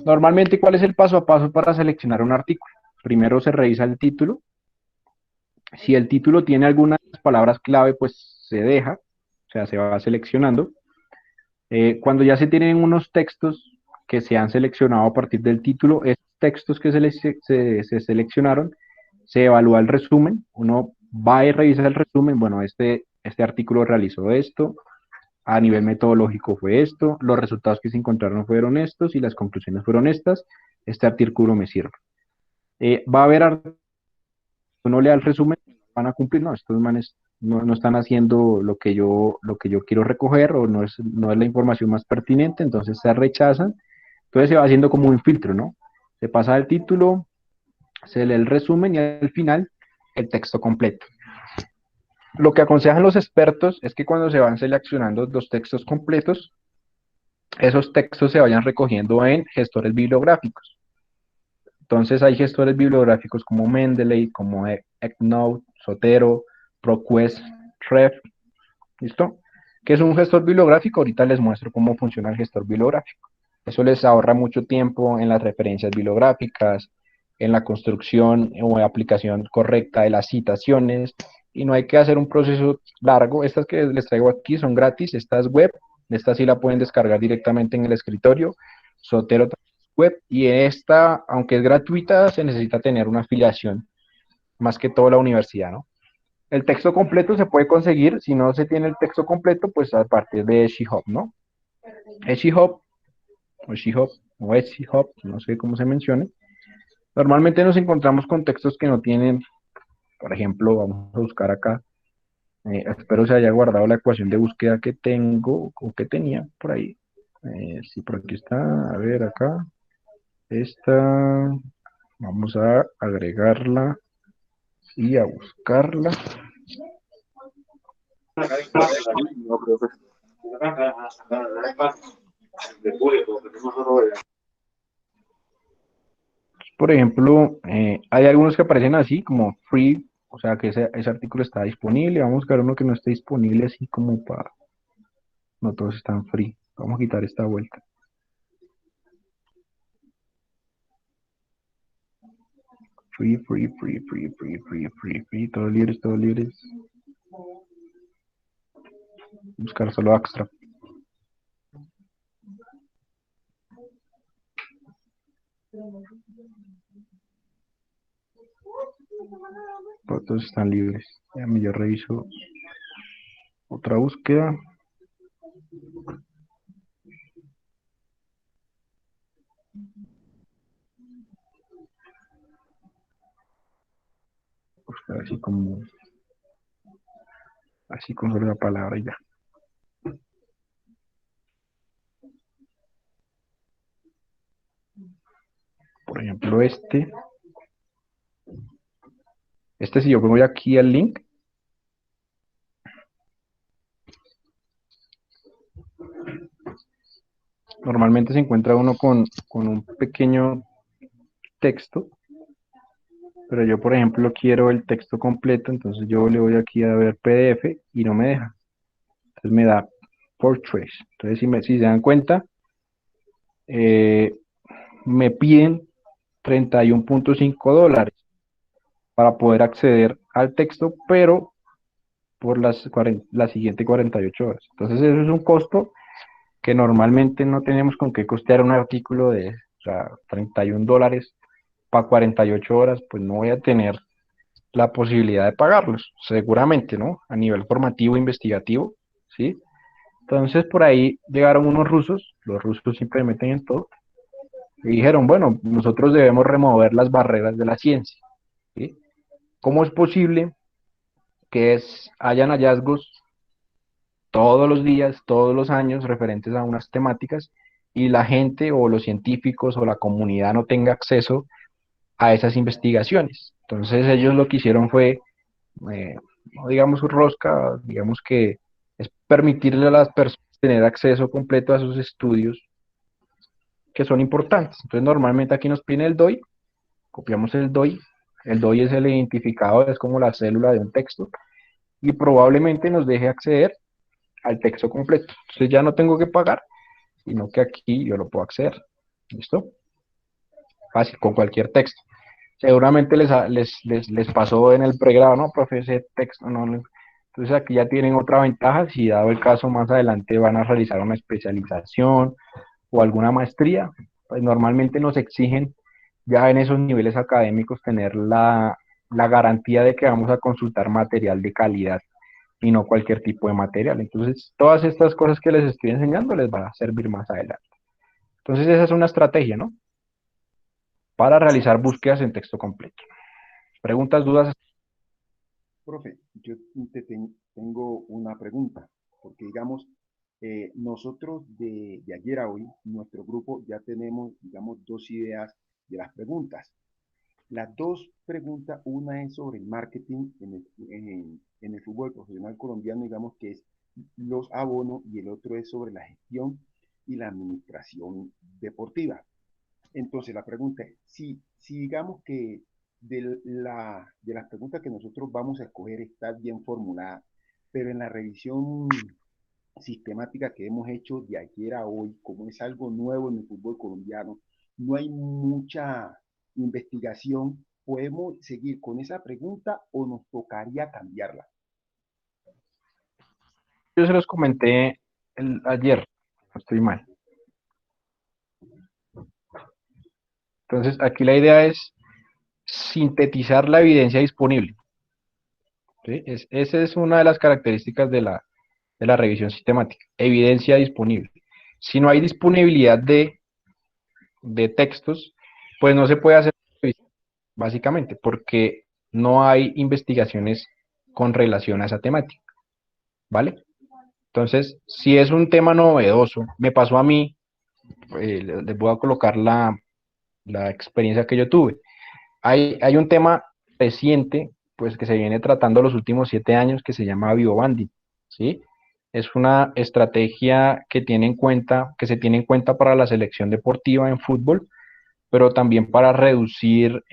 Normalmente, ¿cuál es el paso a paso para seleccionar un artículo? Primero se revisa el título. Si el título tiene algunas palabras clave, pues se deja, o sea, se va seleccionando. Cuando ya se tienen unos textos que se han seleccionado a partir del título, esos textos que se seleccionaron, se evalúa el resumen, uno va y revisa el resumen, bueno, este artículo realizó esto, a nivel metodológico fue esto, los resultados que se encontraron fueron estos y las conclusiones fueron estas, este artículo me sirve. Va a haber, uno lea el resumen, van a cumplir, no, estos manes no están haciendo lo que yo quiero recoger o no es la información más pertinente, entonces se rechazan, entonces se va haciendo como un filtro, ¿no? Se pasa el título, se lee el resumen y al final el texto completo. Lo que aconsejan los expertos es que cuando se van seleccionando los textos completos, esos textos se vayan recogiendo en gestores bibliográficos. Entonces hay gestores bibliográficos como Mendeley, como EndNote, Zotero, ProQuest, Ref, ¿listo? ¿Qué es un gestor bibliográfico? Ahorita les muestro cómo funciona el gestor bibliográfico. Eso les ahorra mucho tiempo en las referencias bibliográficas, en la construcción o aplicación correcta de las citaciones, y no hay que hacer un proceso largo. Estas que les traigo aquí son gratis, esta es web, esta sí la pueden descargar directamente en el escritorio, Zotero web, y esta, aunque es gratuita, se necesita tener una afiliación, más que todo la universidad, ¿no? El texto completo se puede conseguir, si no se tiene el texto completo, pues a partir de Shihop, ¿no? Shihop, o Shihop, o Shihop, no sé cómo se mencione. Normalmente nos encontramos con textos que no tienen, por ejemplo, vamos a buscar acá, espero se haya guardado la ecuación de búsqueda que tengo, o que tenía por ahí. Sí, por aquí está, a ver acá, esta, vamos a agregarla y a buscarla. No, profe. Por ejemplo, hay algunos que aparecen así como free, o sea que ese artículo está disponible. Vamos a buscar uno que no esté disponible así como para... No todos están free. Vamos a quitar esta vuelta. Free, free, free, free, free, free, free, free. Todos libres, todos libres. Buscar solo extra. Todos están libres. Yo reviso otra búsqueda. Buscar así con solo la palabra y ya. Por ejemplo, si yo pongo aquí el link, normalmente se encuentra uno con un pequeño texto, pero yo, por ejemplo, quiero el texto completo, entonces yo le voy aquí a ver PDF y no me deja. Entonces me da Portraits. Entonces, si se dan cuenta, me piden $31.5. para poder acceder al texto, pero por las siguientes 48 horas. Entonces eso es un costo que normalmente no tenemos con qué costear un artículo de, o sea, $31 para 48 horas, pues no voy a tener la posibilidad de pagarlos, seguramente, ¿no? A nivel formativo, investigativo, ¿sí? Entonces por ahí llegaron unos rusos, los rusos siempre se meten en todo, y dijeron, bueno, nosotros debemos remover las barreras de la ciencia, ¿sí? ¿Cómo es posible que hayan hallazgos todos los días, todos los años referentes a unas temáticas y la gente o los científicos o la comunidad no tenga acceso a esas investigaciones? Entonces ellos lo que hicieron fue, no digamos rosca, digamos que es permitirle a las personas tener acceso completo a esos estudios que son importantes. Entonces normalmente aquí nos piden el DOI, copiamos el DOI es el identificador, es como la célula de un texto, y probablemente nos deje acceder al texto completo. Entonces ya no tengo que pagar, sino que aquí yo lo puedo acceder. ¿Listo? Fácil, con cualquier texto. Seguramente les pasó en el pregrado, ¿no, profe? Ese texto, ¿no? Entonces aquí ya tienen otra ventaja, si dado el caso más adelante van a realizar una especialización o alguna maestría, pues normalmente nos exigen ya en esos niveles académicos tener la garantía de que vamos a consultar material de calidad y no cualquier tipo de material. Entonces, todas estas cosas que les estoy enseñando les va a servir más adelante. Entonces, esa es una estrategia, ¿no? Para realizar búsquedas en texto completo. Preguntas, dudas. Profe, yo tengo una pregunta, porque digamos, nosotros de ayer a hoy, nuestro grupo ya tenemos, digamos, dos ideas de las preguntas. Las dos preguntas, una es sobre el marketing en el fútbol profesional colombiano, digamos que es los abonos, y el otro es sobre la gestión y la administración deportiva. Entonces, la pregunta es, si digamos que de las preguntas que nosotros vamos a escoger está bien formulada, pero en la revisión sistemática que hemos hecho de ayer a hoy, como es algo nuevo en el fútbol colombiano, no hay mucha investigación, ¿podemos seguir con esa pregunta o nos tocaría cambiarla? Yo se los comenté ayer, no estoy mal. Entonces, aquí la idea es sintetizar la evidencia disponible. ¿Sí? Esa es una de las características de la revisión sistemática, evidencia disponible. Si no hay disponibilidad de textos, pues no se puede hacer revisión, básicamente, porque no hay investigaciones con relación a esa temática, ¿vale? Entonces, si es un tema novedoso, me pasó a mí, les voy a colocar la experiencia que yo tuve. Hay un tema reciente, pues que se viene tratando los últimos 7 años, que se llama biobanding, ¿sí? Es una estrategia que se tiene en cuenta para la selección deportiva en fútbol, pero también para reducir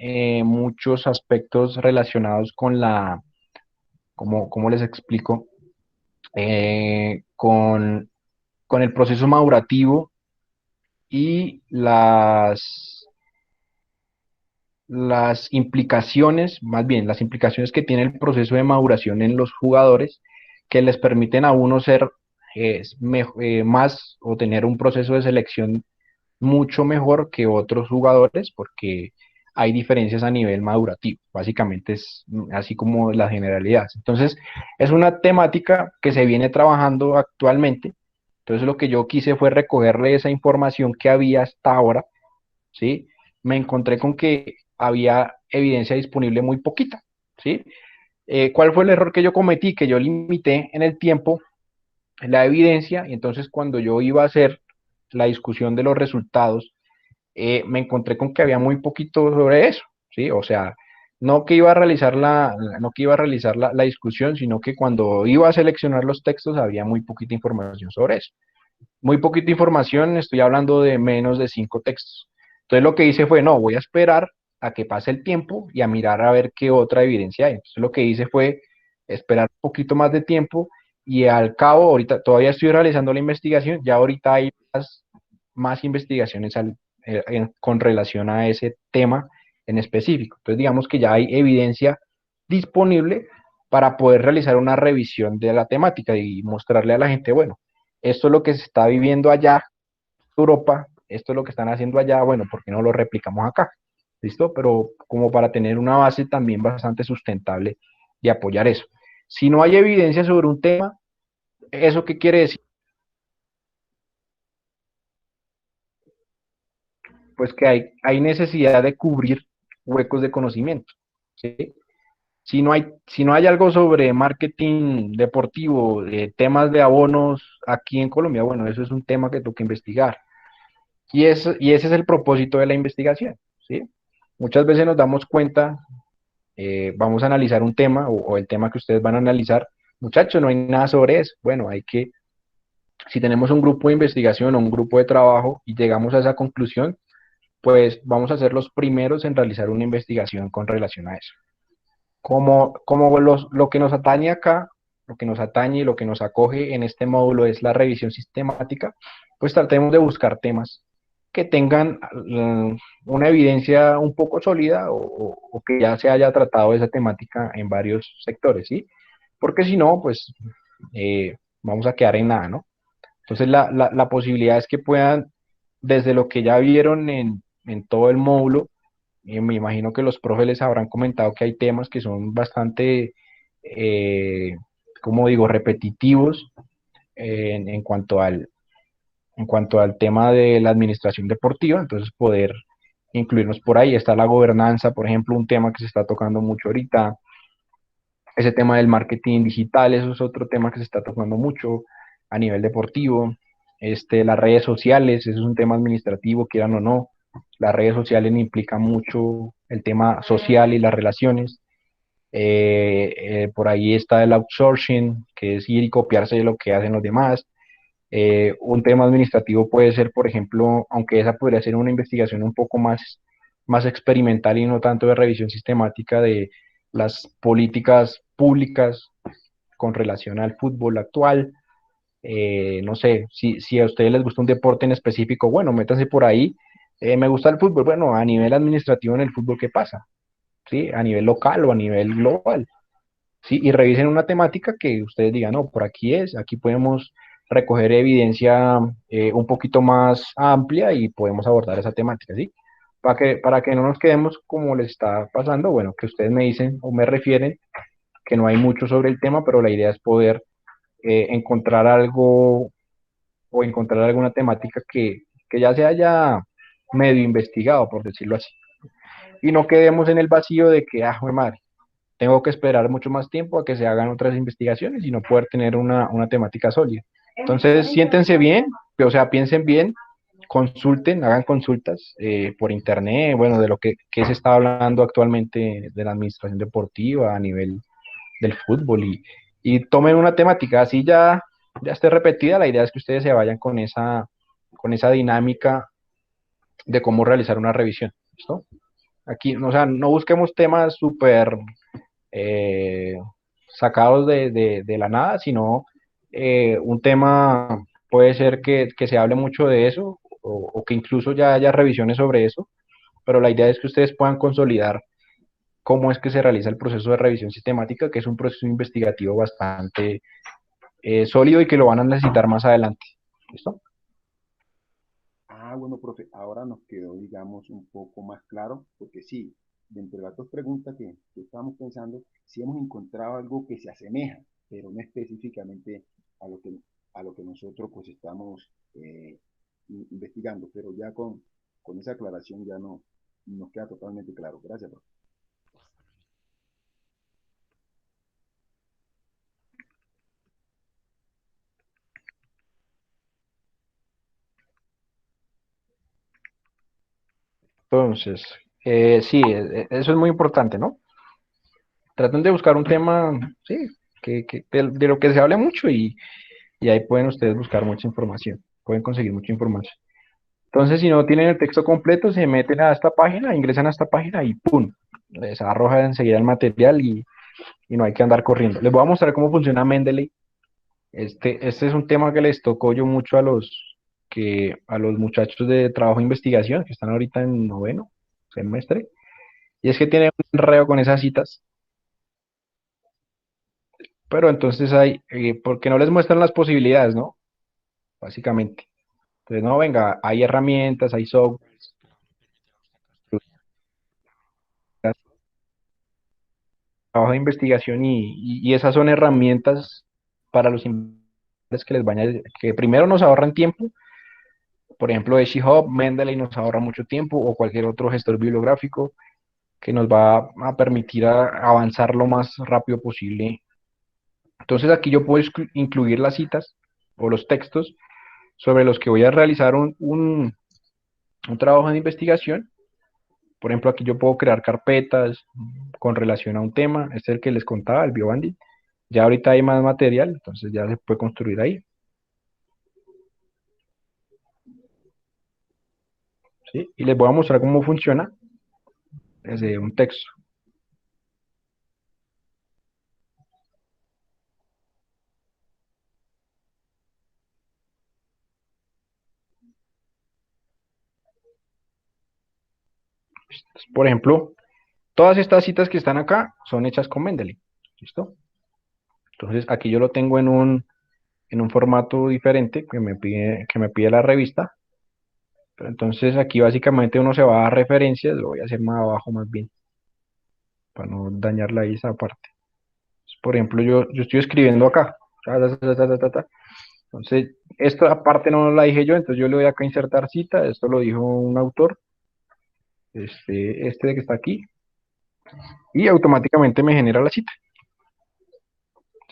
muchos aspectos relacionados con ¿cómo les explico? Con el proceso madurativo y las implicaciones, más bien, las implicaciones que tiene el proceso de maduración en los jugadores que les permiten a uno ser más o tener un proceso de selección mucho mejor que otros jugadores porque hay diferencias a nivel madurativo. Básicamente es así como las generalidades. Entonces, es una temática que se viene trabajando actualmente. Entonces, lo que yo quise fue recogerle esa información que había hasta ahora, ¿sí? Me encontré con que había evidencia disponible muy poquita, ¿sí? ¿Cuál fue el error que yo cometí? Que yo limité en el tiempo la evidencia y entonces cuando yo iba a hacer la discusión de los resultados, me encontré con que había muy poquito sobre eso, ¿sí? O sea, no que iba a realizar no que iba a realizar la discusión, sino que cuando iba a seleccionar los textos había muy poquita información sobre eso. Muy poquita información, estoy hablando de menos de 5 textos. Entonces lo que hice fue, no, voy a esperar a que pase el tiempo y a mirar a ver qué otra evidencia hay. Entonces lo que hice fue esperar un poquito más de tiempo y al cabo, ahorita todavía estoy realizando la investigación, ya ahorita hay más investigaciones con relación a ese tema en específico. Entonces, digamos que ya hay evidencia disponible para poder realizar una revisión de la temática y mostrarle a la gente, bueno, esto es lo que se está viviendo allá, Europa, esto es lo que están haciendo allá, bueno, ¿por qué no lo replicamos acá? ¿Listo? Pero como para tener una base también bastante sustentable de apoyar eso. Si no hay evidencia sobre un tema, ¿eso qué quiere decir? Pues que hay necesidad de cubrir huecos de conocimiento. ¿Sí? Si no hay algo sobre marketing deportivo, temas de abonos aquí en Colombia, bueno, eso es un tema que toca investigar. Y ese es el propósito de la investigación, ¿sí? Muchas veces nos damos cuenta, vamos a analizar un tema o el tema que ustedes van a analizar, muchachos, no hay nada sobre eso. Bueno, si tenemos un grupo de investigación o un grupo de trabajo y llegamos a esa conclusión, pues vamos a ser los primeros en realizar una investigación con relación a eso. Lo que nos atañe acá, lo que nos atañe y lo que nos acoge en este módulo es la revisión sistemática, pues tratemos de buscar temas que tengan una evidencia un poco sólida o que ya se haya tratado esa temática en varios sectores, ¿sí? Porque si no, pues vamos a quedar en nada, ¿no? Entonces la posibilidad es que puedan, desde lo que ya vieron en todo el módulo, me imagino que los profes les habrán comentado que hay temas que son bastante, eh, como digo, repetitivos en cuanto al tema de la administración deportiva, entonces poder incluirnos por ahí. Está la gobernanza, por ejemplo, un tema que se está tocando mucho ahorita, ese tema del marketing digital, eso es otro tema que se está tocando mucho a nivel deportivo. Las redes sociales, eso es un tema administrativo, quieran o no. Las redes sociales implican mucho el tema social y las relaciones. Por ahí está el outsourcing, que es ir y copiarse de lo que hacen los demás. Un tema administrativo puede ser, por ejemplo, aunque esa podría ser una investigación un poco más experimental y no tanto de revisión sistemática de las políticas públicas con relación al fútbol actual. No sé, si a ustedes les gusta un deporte en específico, bueno, métanse por ahí. Me gusta el fútbol, bueno, a nivel administrativo en el fútbol, ¿qué pasa? ¿Sí? A nivel local o a nivel global. ¿Sí? Y revisen una temática que ustedes digan, no, por aquí podemos recoger evidencia un poquito más amplia y podemos abordar esa temática, ¿sí? Para que no nos quedemos como les está pasando, bueno, que ustedes me dicen o me refieren que no hay mucho sobre el tema, pero la idea es poder encontrar algo o encontrar alguna temática que ya se haya medio investigado, por decirlo así. Y no quedemos en el vacío de que, jue madre, tengo que esperar mucho más tiempo a que se hagan otras investigaciones y no poder tener una temática sólida. Entonces, siéntense bien, o sea, piensen bien, consulten, hagan consultas por internet, bueno, de lo que se está hablando actualmente de la administración deportiva a nivel del fútbol y tomen una temática, así ya esté repetida, la idea es que ustedes se vayan con esa dinámica de cómo realizar una revisión, ¿listo? Aquí, o sea, no busquemos temas súper eh, sacados de la nada, sino un tema puede ser que se hable mucho de eso o que incluso ya haya revisiones sobre eso, pero la idea es que ustedes puedan consolidar cómo es que se realiza el proceso de revisión sistemática, que es un proceso investigativo bastante sólido y que lo van a necesitar más adelante. ¿Listo? Ah, bueno, profe, ahora nos quedó, digamos, un poco más claro, porque sí, dentro de las dos preguntas que estábamos pensando, sí hemos encontrado algo que se asemeja, pero no específicamente a lo que, a lo que nosotros pues estamos investigando, pero ya con esa aclaración ya no nos queda totalmente claro. Gracias, profe. Entonces, sí, eso es muy importante, ¿no? Traten de buscar un tema, sí, de lo que se hable mucho y ahí pueden ustedes buscar mucha información, pueden conseguir mucha información. Entonces, si no tienen el texto completo, se meten a esta página, ingresan a esta página y ¡pum! Les arroja enseguida el material y no hay que andar corriendo. Les voy a mostrar cómo funciona Mendeley. Este es un tema que les tocó yo mucho a los muchachos de trabajo e investigación que están ahorita en noveno semestre. Y es que tiene un enredo con esas citas, pero entonces hay, porque no les muestran las posibilidades, ¿no? Básicamente. Entonces, no, venga, hay herramientas, hay software, trabajo de investigación y esas son herramientas para los investigadores que les vayan, que primero nos ahorran tiempo. Por ejemplo, Hub, Mendeley nos ahorra mucho tiempo o cualquier otro gestor bibliográfico que nos va a permitir avanzar lo más rápido posible. Entonces aquí yo puedo incluir las citas o los textos sobre los que voy a realizar un trabajo de investigación. Por ejemplo, aquí yo puedo crear carpetas con relación a un tema. Este es el que les contaba, el BioBandit. Ya ahorita hay más material, entonces ya se puede construir ahí. ¿Sí? Y les voy a mostrar cómo funciona desde un texto. Por ejemplo, todas estas citas que están acá son hechas con Mendeley. ¿Listo? Entonces aquí yo lo tengo en un formato diferente que me pide la revista. Pero entonces aquí básicamente uno se va a referencias, lo voy a hacer más abajo más bien, para no dañarla ahí esa parte. Por ejemplo, yo estoy escribiendo acá. Ta, ta, ta, ta, ta, ta, ta. Entonces, esta parte no la dije yo, entonces yo le voy acá a insertar cita, esto lo dijo un autor, este de que está aquí, y automáticamente me genera la cita.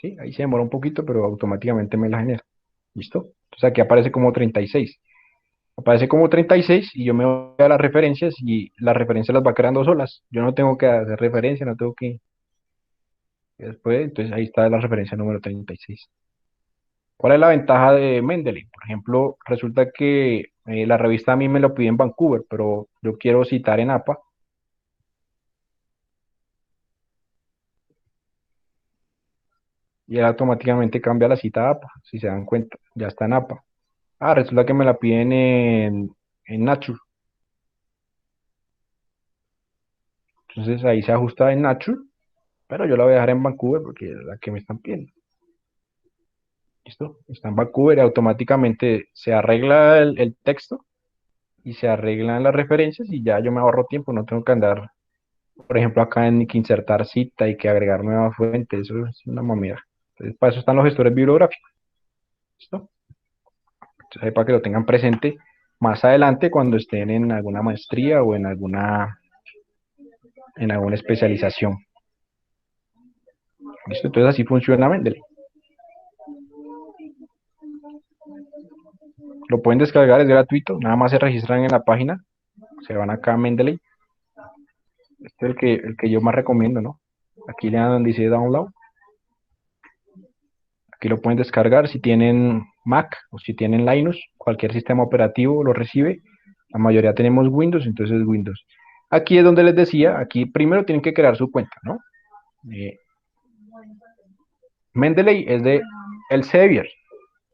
¿Sí? Ahí se demora un poquito, pero automáticamente me la genera. ¿Listo? Entonces aquí aparece como 36. Aparece como 36 y yo me voy a las referencias y las referencias las va creando solas. Yo no tengo que hacer referencia, no tengo que después, entonces ahí está la referencia número 36. ¿Cuál es la ventaja de Mendeley? Por ejemplo, resulta que la revista a mí me lo pide en Vancouver, pero yo quiero citar en APA y él automáticamente cambia la cita a APA, si se dan cuenta, ya está en APA. Ah, resulta que me la piden en Nature, entonces ahí se ajusta en Nature, pero yo la voy a dejar en Vancouver porque es la que me están pidiendo. ¿Listo? Está en Vancouver y automáticamente se arregla el texto y se arreglan las referencias y ya yo me ahorro tiempo, no tengo que andar, por ejemplo, acá en que insertar cita y que agregar nueva fuente, eso es una mamera. Entonces, para eso están los gestores bibliográficos. ¿Listo? Entonces, ahí para que lo tengan presente más adelante cuando estén en alguna maestría o en alguna especialización. ¿Listo? Entonces así funciona Mendeley. Lo pueden descargar, es gratuito, nada más se registran en la página, se van acá a Mendeley. Este es el que yo más recomiendo, ¿no? Aquí le dan donde dice download. Aquí lo pueden descargar si tienen Mac o si tienen Linux, cualquier sistema operativo lo recibe. La mayoría tenemos Windows, entonces Windows. Aquí es donde les decía, aquí primero tienen que crear su cuenta, ¿no? Eh, Mendeley es de Elsevier,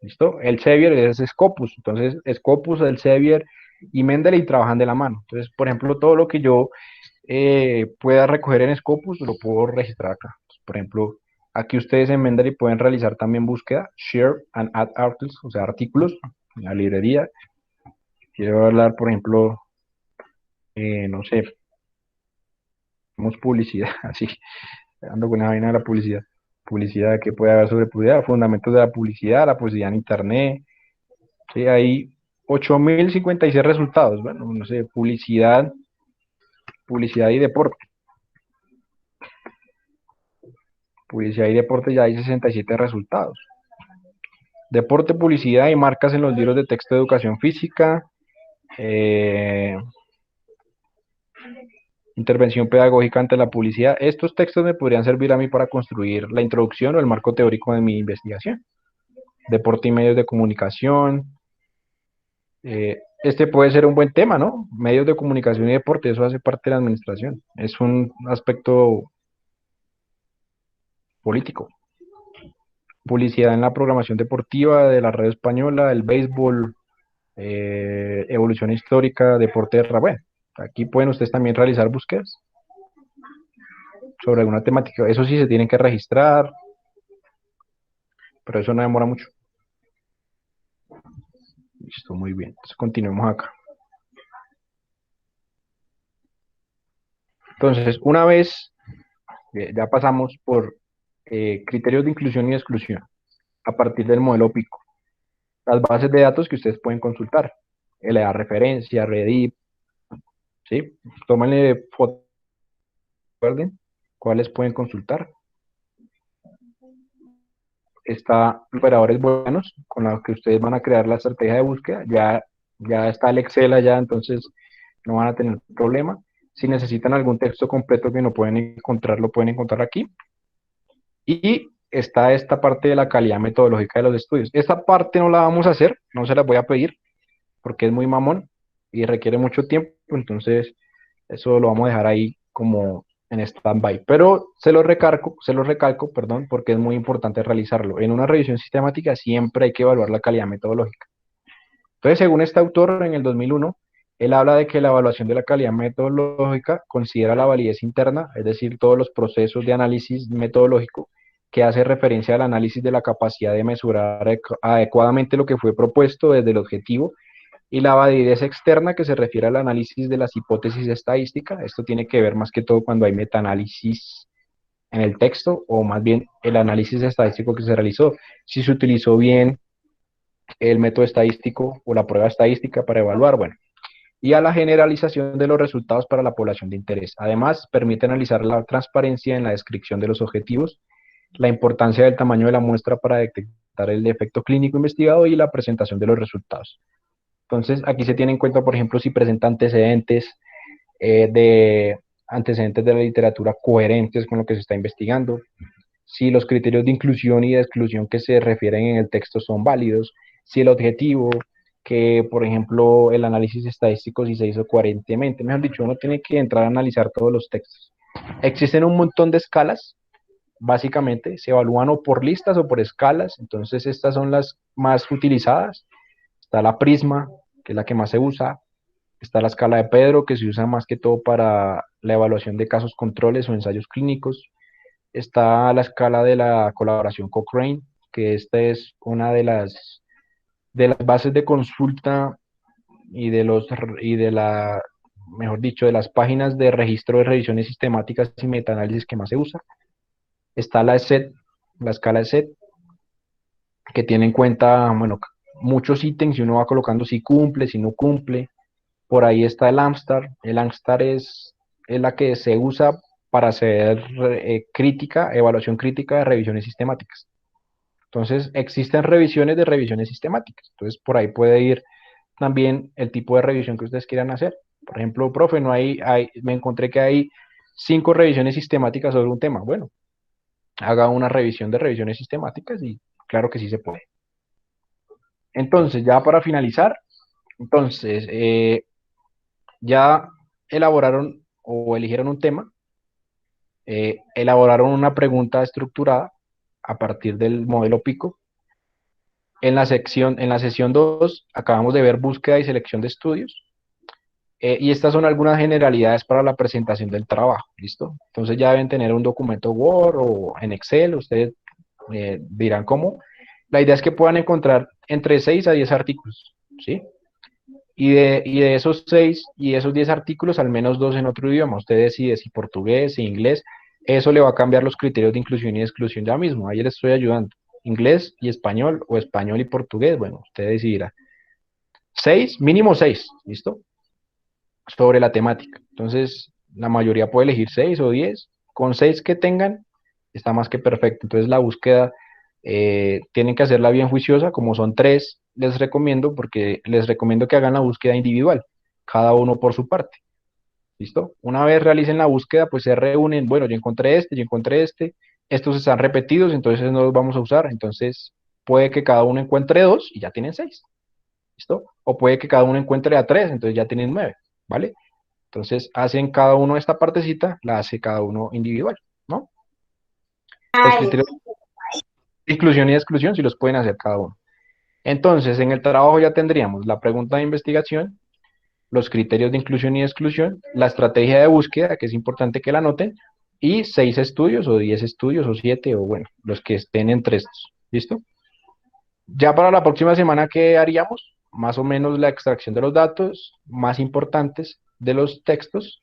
¿listo? Elsevier es Scopus, entonces Scopus, Elsevier y Mendeley trabajan de la mano. Entonces, por ejemplo, todo lo que yo pueda recoger en Scopus lo puedo registrar acá. Por ejemplo, aquí ustedes en Mendeley pueden realizar también búsqueda, share and add articles, o sea, artículos en la librería. Quiero hablar, por ejemplo, no sé, publicidad, así, ando con una vaina de la publicidad. Publicidad, que puede haber sobre publicidad, fundamentos de la publicidad en Internet. Sí, hay 8.056 resultados. Bueno, no sé, publicidad y deporte. Publicidad y deporte ya hay 67 resultados. Deporte, publicidad y marcas en los libros de texto de educación física. eh, Intervención pedagógica ante la publicidad. Estos textos me podrían servir a mí para construir la introducción o el marco teórico de mi investigación. Deporte y medios de comunicación. Este puede ser un buen tema, ¿no? Medios de comunicación y deporte, eso hace parte de la administración. Es un aspecto político. Publicidad en la programación deportiva de la red española, el béisbol, evolución histórica, deporte de bueno, aquí pueden ustedes también realizar búsquedas. sobre alguna temática. Eso sí se tienen que registrar, pero eso no demora mucho. Listo, muy bien. Entonces continuemos acá. Entonces, una vez ya pasamos por criterios de inclusión y exclusión a partir del modelo PICO. Las bases de datos que ustedes pueden consultar. LA referencia, Redip, ¿sí? Tómenle foto, recuerden cuáles pueden consultar. Está operadores buenos con los que ustedes van a crear la estrategia de búsqueda. Ya está el Excel allá, entonces no van a tener problema. Si necesitan algún texto completo que no pueden encontrar, lo pueden encontrar aquí. Y está esta parte de la calidad metodológica de los estudios. Esta parte no la vamos a hacer, no se la voy a pedir, porque es muy mamón y requiere mucho tiempo, entonces eso lo vamos a dejar ahí como en stand-by. Pero se lo recalco, perdón, porque es muy importante realizarlo. En una revisión sistemática siempre hay que evaluar la calidad metodológica. Entonces, según este autor, en el 2001, él habla de que la evaluación de la calidad metodológica considera la validez interna, es decir, todos los procesos de análisis metodológico que hace referencia al análisis de la capacidad de mesurar adecuadamente lo que fue propuesto desde el objetivo, y la validez externa, que se refiere al análisis de las hipótesis estadísticas. Esto tiene que ver más que todo cuando hay metaanálisis en el texto, o más bien el análisis estadístico que se realizó, si se utilizó bien el método estadístico o la prueba estadística para evaluar, bueno, y a la generalización de los resultados para la población de interés. Además, permite analizar la transparencia en la descripción de los objetivos, la importancia del tamaño de la muestra para detectar el efecto clínico investigado y la presentación de los resultados. Entonces, aquí se tiene en cuenta, por ejemplo, si presenta antecedentes de la literatura coherentes con lo que se está investigando, si los criterios de inclusión y de exclusión que se refieren en el texto son válidos, si el objetivo, que por ejemplo el análisis estadístico si se hizo coherentemente, mejor dicho, uno tiene que entrar a analizar todos los textos. Existen un montón de escalas, básicamente, se evalúan o por listas o por escalas, entonces estas son las más utilizadas. Está la Prisma, que es la que más se usa. Está la escala de Pedro, que se usa más que todo para la evaluación de casos controles o ensayos clínicos. Está la escala de la colaboración Cochrane, que esta es una de las bases de consulta y mejor dicho, de las páginas de registro de revisiones sistemáticas y metaanálisis que más se usa. Está la ESET, la escala ESET, que tiene en cuenta, bueno, muchos ítems y uno va colocando si cumple, si no cumple. Por ahí está el AMSTAR. El AMSTAR es la que se usa para hacer evaluación crítica de revisiones sistemáticas. Entonces, existen revisiones de revisiones sistemáticas. Entonces, por ahí puede ir también el tipo de revisión que ustedes quieran hacer. Por ejemplo, profe, me encontré que hay 5 revisiones sistemáticas sobre un tema. Bueno, haga una revisión de revisiones sistemáticas y claro que sí se puede. Entonces, ya para finalizar, entonces, ya elaboraron o eligieron un tema, elaboraron una pregunta estructurada a partir del modelo PICO. En la sesión 2 acabamos de ver búsqueda y selección de estudios, y estas son algunas generalidades para la presentación del trabajo, ¿listo? Entonces ya deben tener un documento Word o en Excel, ustedes dirán cómo. La idea es que puedan encontrar entre 6 a 10 artículos, ¿sí? Y de esos 6 y esos 10 artículos, al menos 2 en otro idioma. Usted decide si portugués, si inglés. Eso le va a cambiar los criterios de inclusión y exclusión ya mismo. Ahí le estoy ayudando. Inglés y español, o español y portugués. Bueno, usted decidirá. 6, mínimo 6, ¿listo? Sobre la temática. Entonces, la mayoría puede elegir 6 o 10. Con 6 que tengan, está más que perfecto. Entonces, la búsqueda tienen que hacerla bien juiciosa. Como son 3, porque les recomiendo que hagan la búsqueda individual, cada uno por su parte. ¿Listo? Una vez realicen la búsqueda, pues se reúnen, bueno, yo encontré este, estos están repetidos, entonces no los vamos a usar, entonces puede que cada uno encuentre 2 y ya tienen 6. ¿Listo? O puede que cada uno encuentre a 3, entonces ya tienen 9, ¿vale? Entonces hacen cada uno esta partecita, la hace cada uno individual, ¿no? Los criterios de inclusión y exclusión sí los pueden hacer cada uno. Entonces, en el trabajo ya tendríamos la pregunta de investigación, los criterios de inclusión y exclusión, la estrategia de búsqueda, que es importante que la anoten, y 6 estudios o 10 estudios o 7 o bueno, los que estén entre estos. ¿Listo? Ya para la próxima semana, ¿qué haríamos? Más o menos la extracción de los datos más importantes de los textos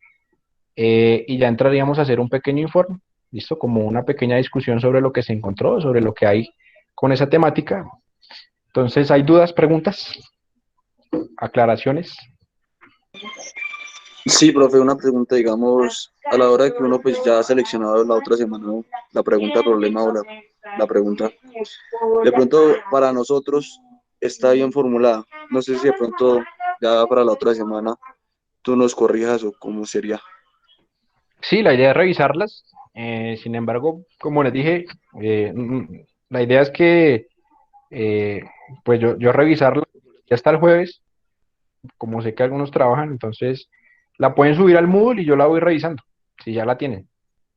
y ya entraríamos a hacer un pequeño informe, ¿listo? Como una pequeña discusión sobre lo que se encontró, sobre lo que hay con esa temática. Entonces, ¿hay dudas, preguntas, aclaraciones? Sí, profe, una pregunta, digamos, a la hora de que uno pues ya ha seleccionado la otra semana, ¿no? La pregunta, problema o la pregunta, de pronto para nosotros está bien formulada. No sé si de pronto ya para la otra semana tú nos corrijas o cómo sería. Sí, la idea es revisarlas. Sin embargo, como les dije, la idea es que eh, pues yo revisarla ya hasta el jueves, como sé que algunos trabajan, entonces la pueden subir al Moodle y yo la voy revisando, si ya la tienen.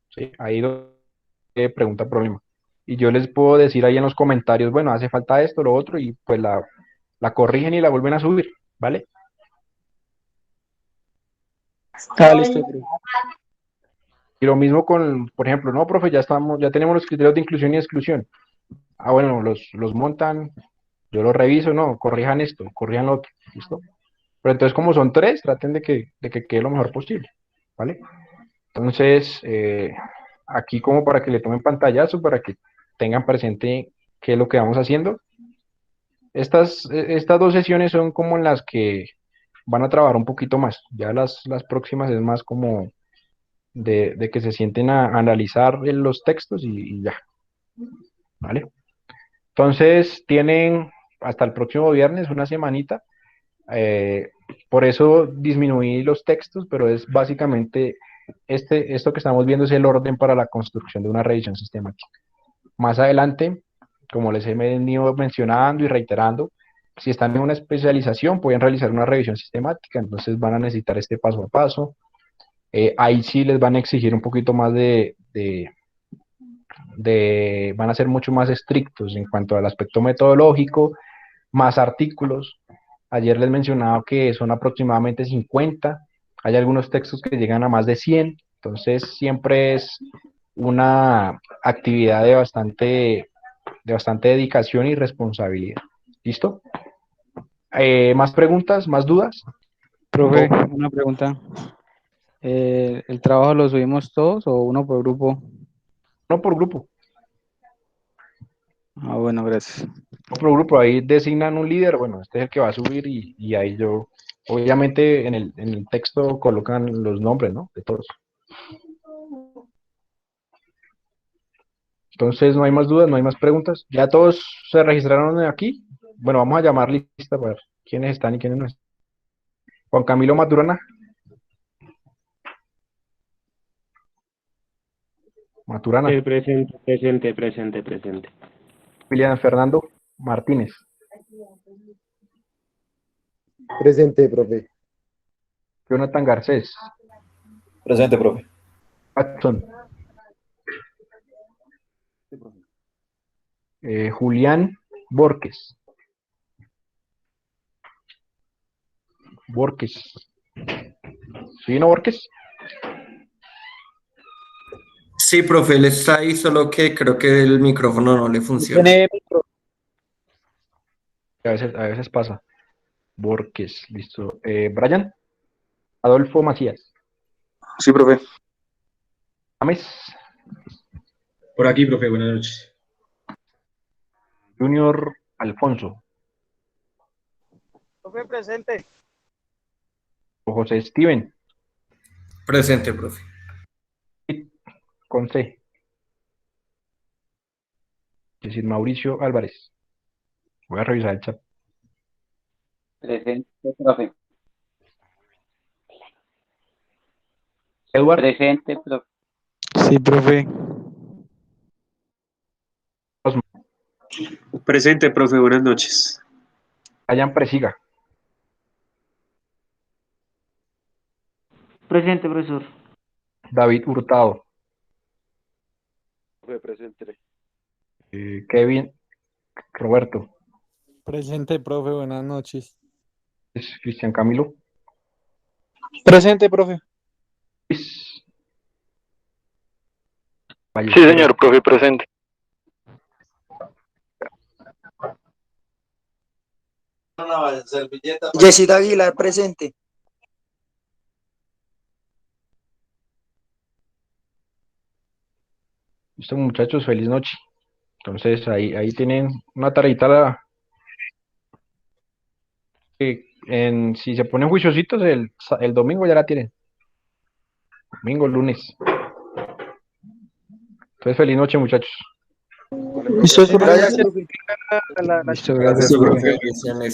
¿Sí? Ahí pregunta problema. Y yo les puedo decir ahí en los comentarios, bueno, hace falta esto, lo otro, y pues la corrigen y la vuelven a subir, ¿vale? Ah, listo, profe. Y lo mismo con, por ejemplo, no, profe, ya tenemos los criterios de inclusión y exclusión. Ah, bueno, los montan, yo los reviso, no, corrijan esto, corrijan lo otro, ¿listo? Pero entonces, como son tres, traten de que quede lo mejor posible, ¿vale? Entonces, aquí como para que le tomen pantallazo, para que tengan presente qué es lo que vamos haciendo. Estas dos sesiones son como en las que van a trabajar un poquito más. Ya las próximas es más como de que se sienten a analizar los textos y ya, ¿vale? Entonces, tienen hasta el próximo viernes, una semanita. Eh, por eso disminuí los textos, pero es básicamente esto que estamos viendo es el orden para la construcción de una revisión sistemática. Más adelante, como les he venido mencionando y reiterando, si están en una especialización, pueden realizar una revisión sistemática, entonces van a necesitar este paso a paso. Ahí sí les van a exigir un poquito más van a ser mucho más estrictos en cuanto al aspecto metodológico, más artículos. Ayer les mencionaba que son aproximadamente 50, hay algunos textos que llegan a más de 100, entonces siempre es una actividad de bastante dedicación y responsabilidad. ¿Listo? ¿Más preguntas? ¿Más dudas? Profe, O una pregunta. ¿El trabajo lo subimos todos o uno por grupo? no por grupo, Ah, bueno, gracias. no por grupo, ahí designan un líder, bueno, este es el que va a subir y ahí yo, obviamente en el texto colocan los nombres, ¿no? De todos. Entonces no hay más dudas, no hay más preguntas. ¿Ya todos se registraron aquí? Bueno, vamos a llamar lista para ver quiénes están y quiénes no están. Juan Camilo Maturana. Maturana. Presente, presente, presente, presente. William Fernando Martínez. Presente, profe. Jonathan Garcés. Presente, profe. Watson. Sí, profe. Julián Borges. Borges. ¿Sí, no, Borges? Sí, profe, él está ahí, solo que creo que el micrófono no le funciona. Tiene micro. A veces pasa. Borges, listo. Brian. Adolfo Macías. Sí, profe. James. Por aquí, profe, buenas noches. Junior Alfonso. Profe, presente. José Steven. Presente, profe. Con C. Es decir, Mauricio Álvarez. Voy a revisar el chat. Presente, profe. Edward Presente, profe. Sí, profe. Osma. Presente, profe, buenas noches. Ryan Presiga. Presente, profesor. David Hurtado. Profe, presente. Kevin Roberto. Presente, profe, buenas noches. Cristian Camilo. Presente, profe. Luis. Ballesteros. Sí, señor, profe, presente. Yesida Aguilar, presente. Listo, muchachos, feliz noche. Entonces, ahí tienen una tareita. Si se ponen juiciositos, el domingo ya la tienen. Domingo, lunes. Entonces, feliz noche, muchachos. Gracias, profe. Listo, gracias, profe. Bendiciones.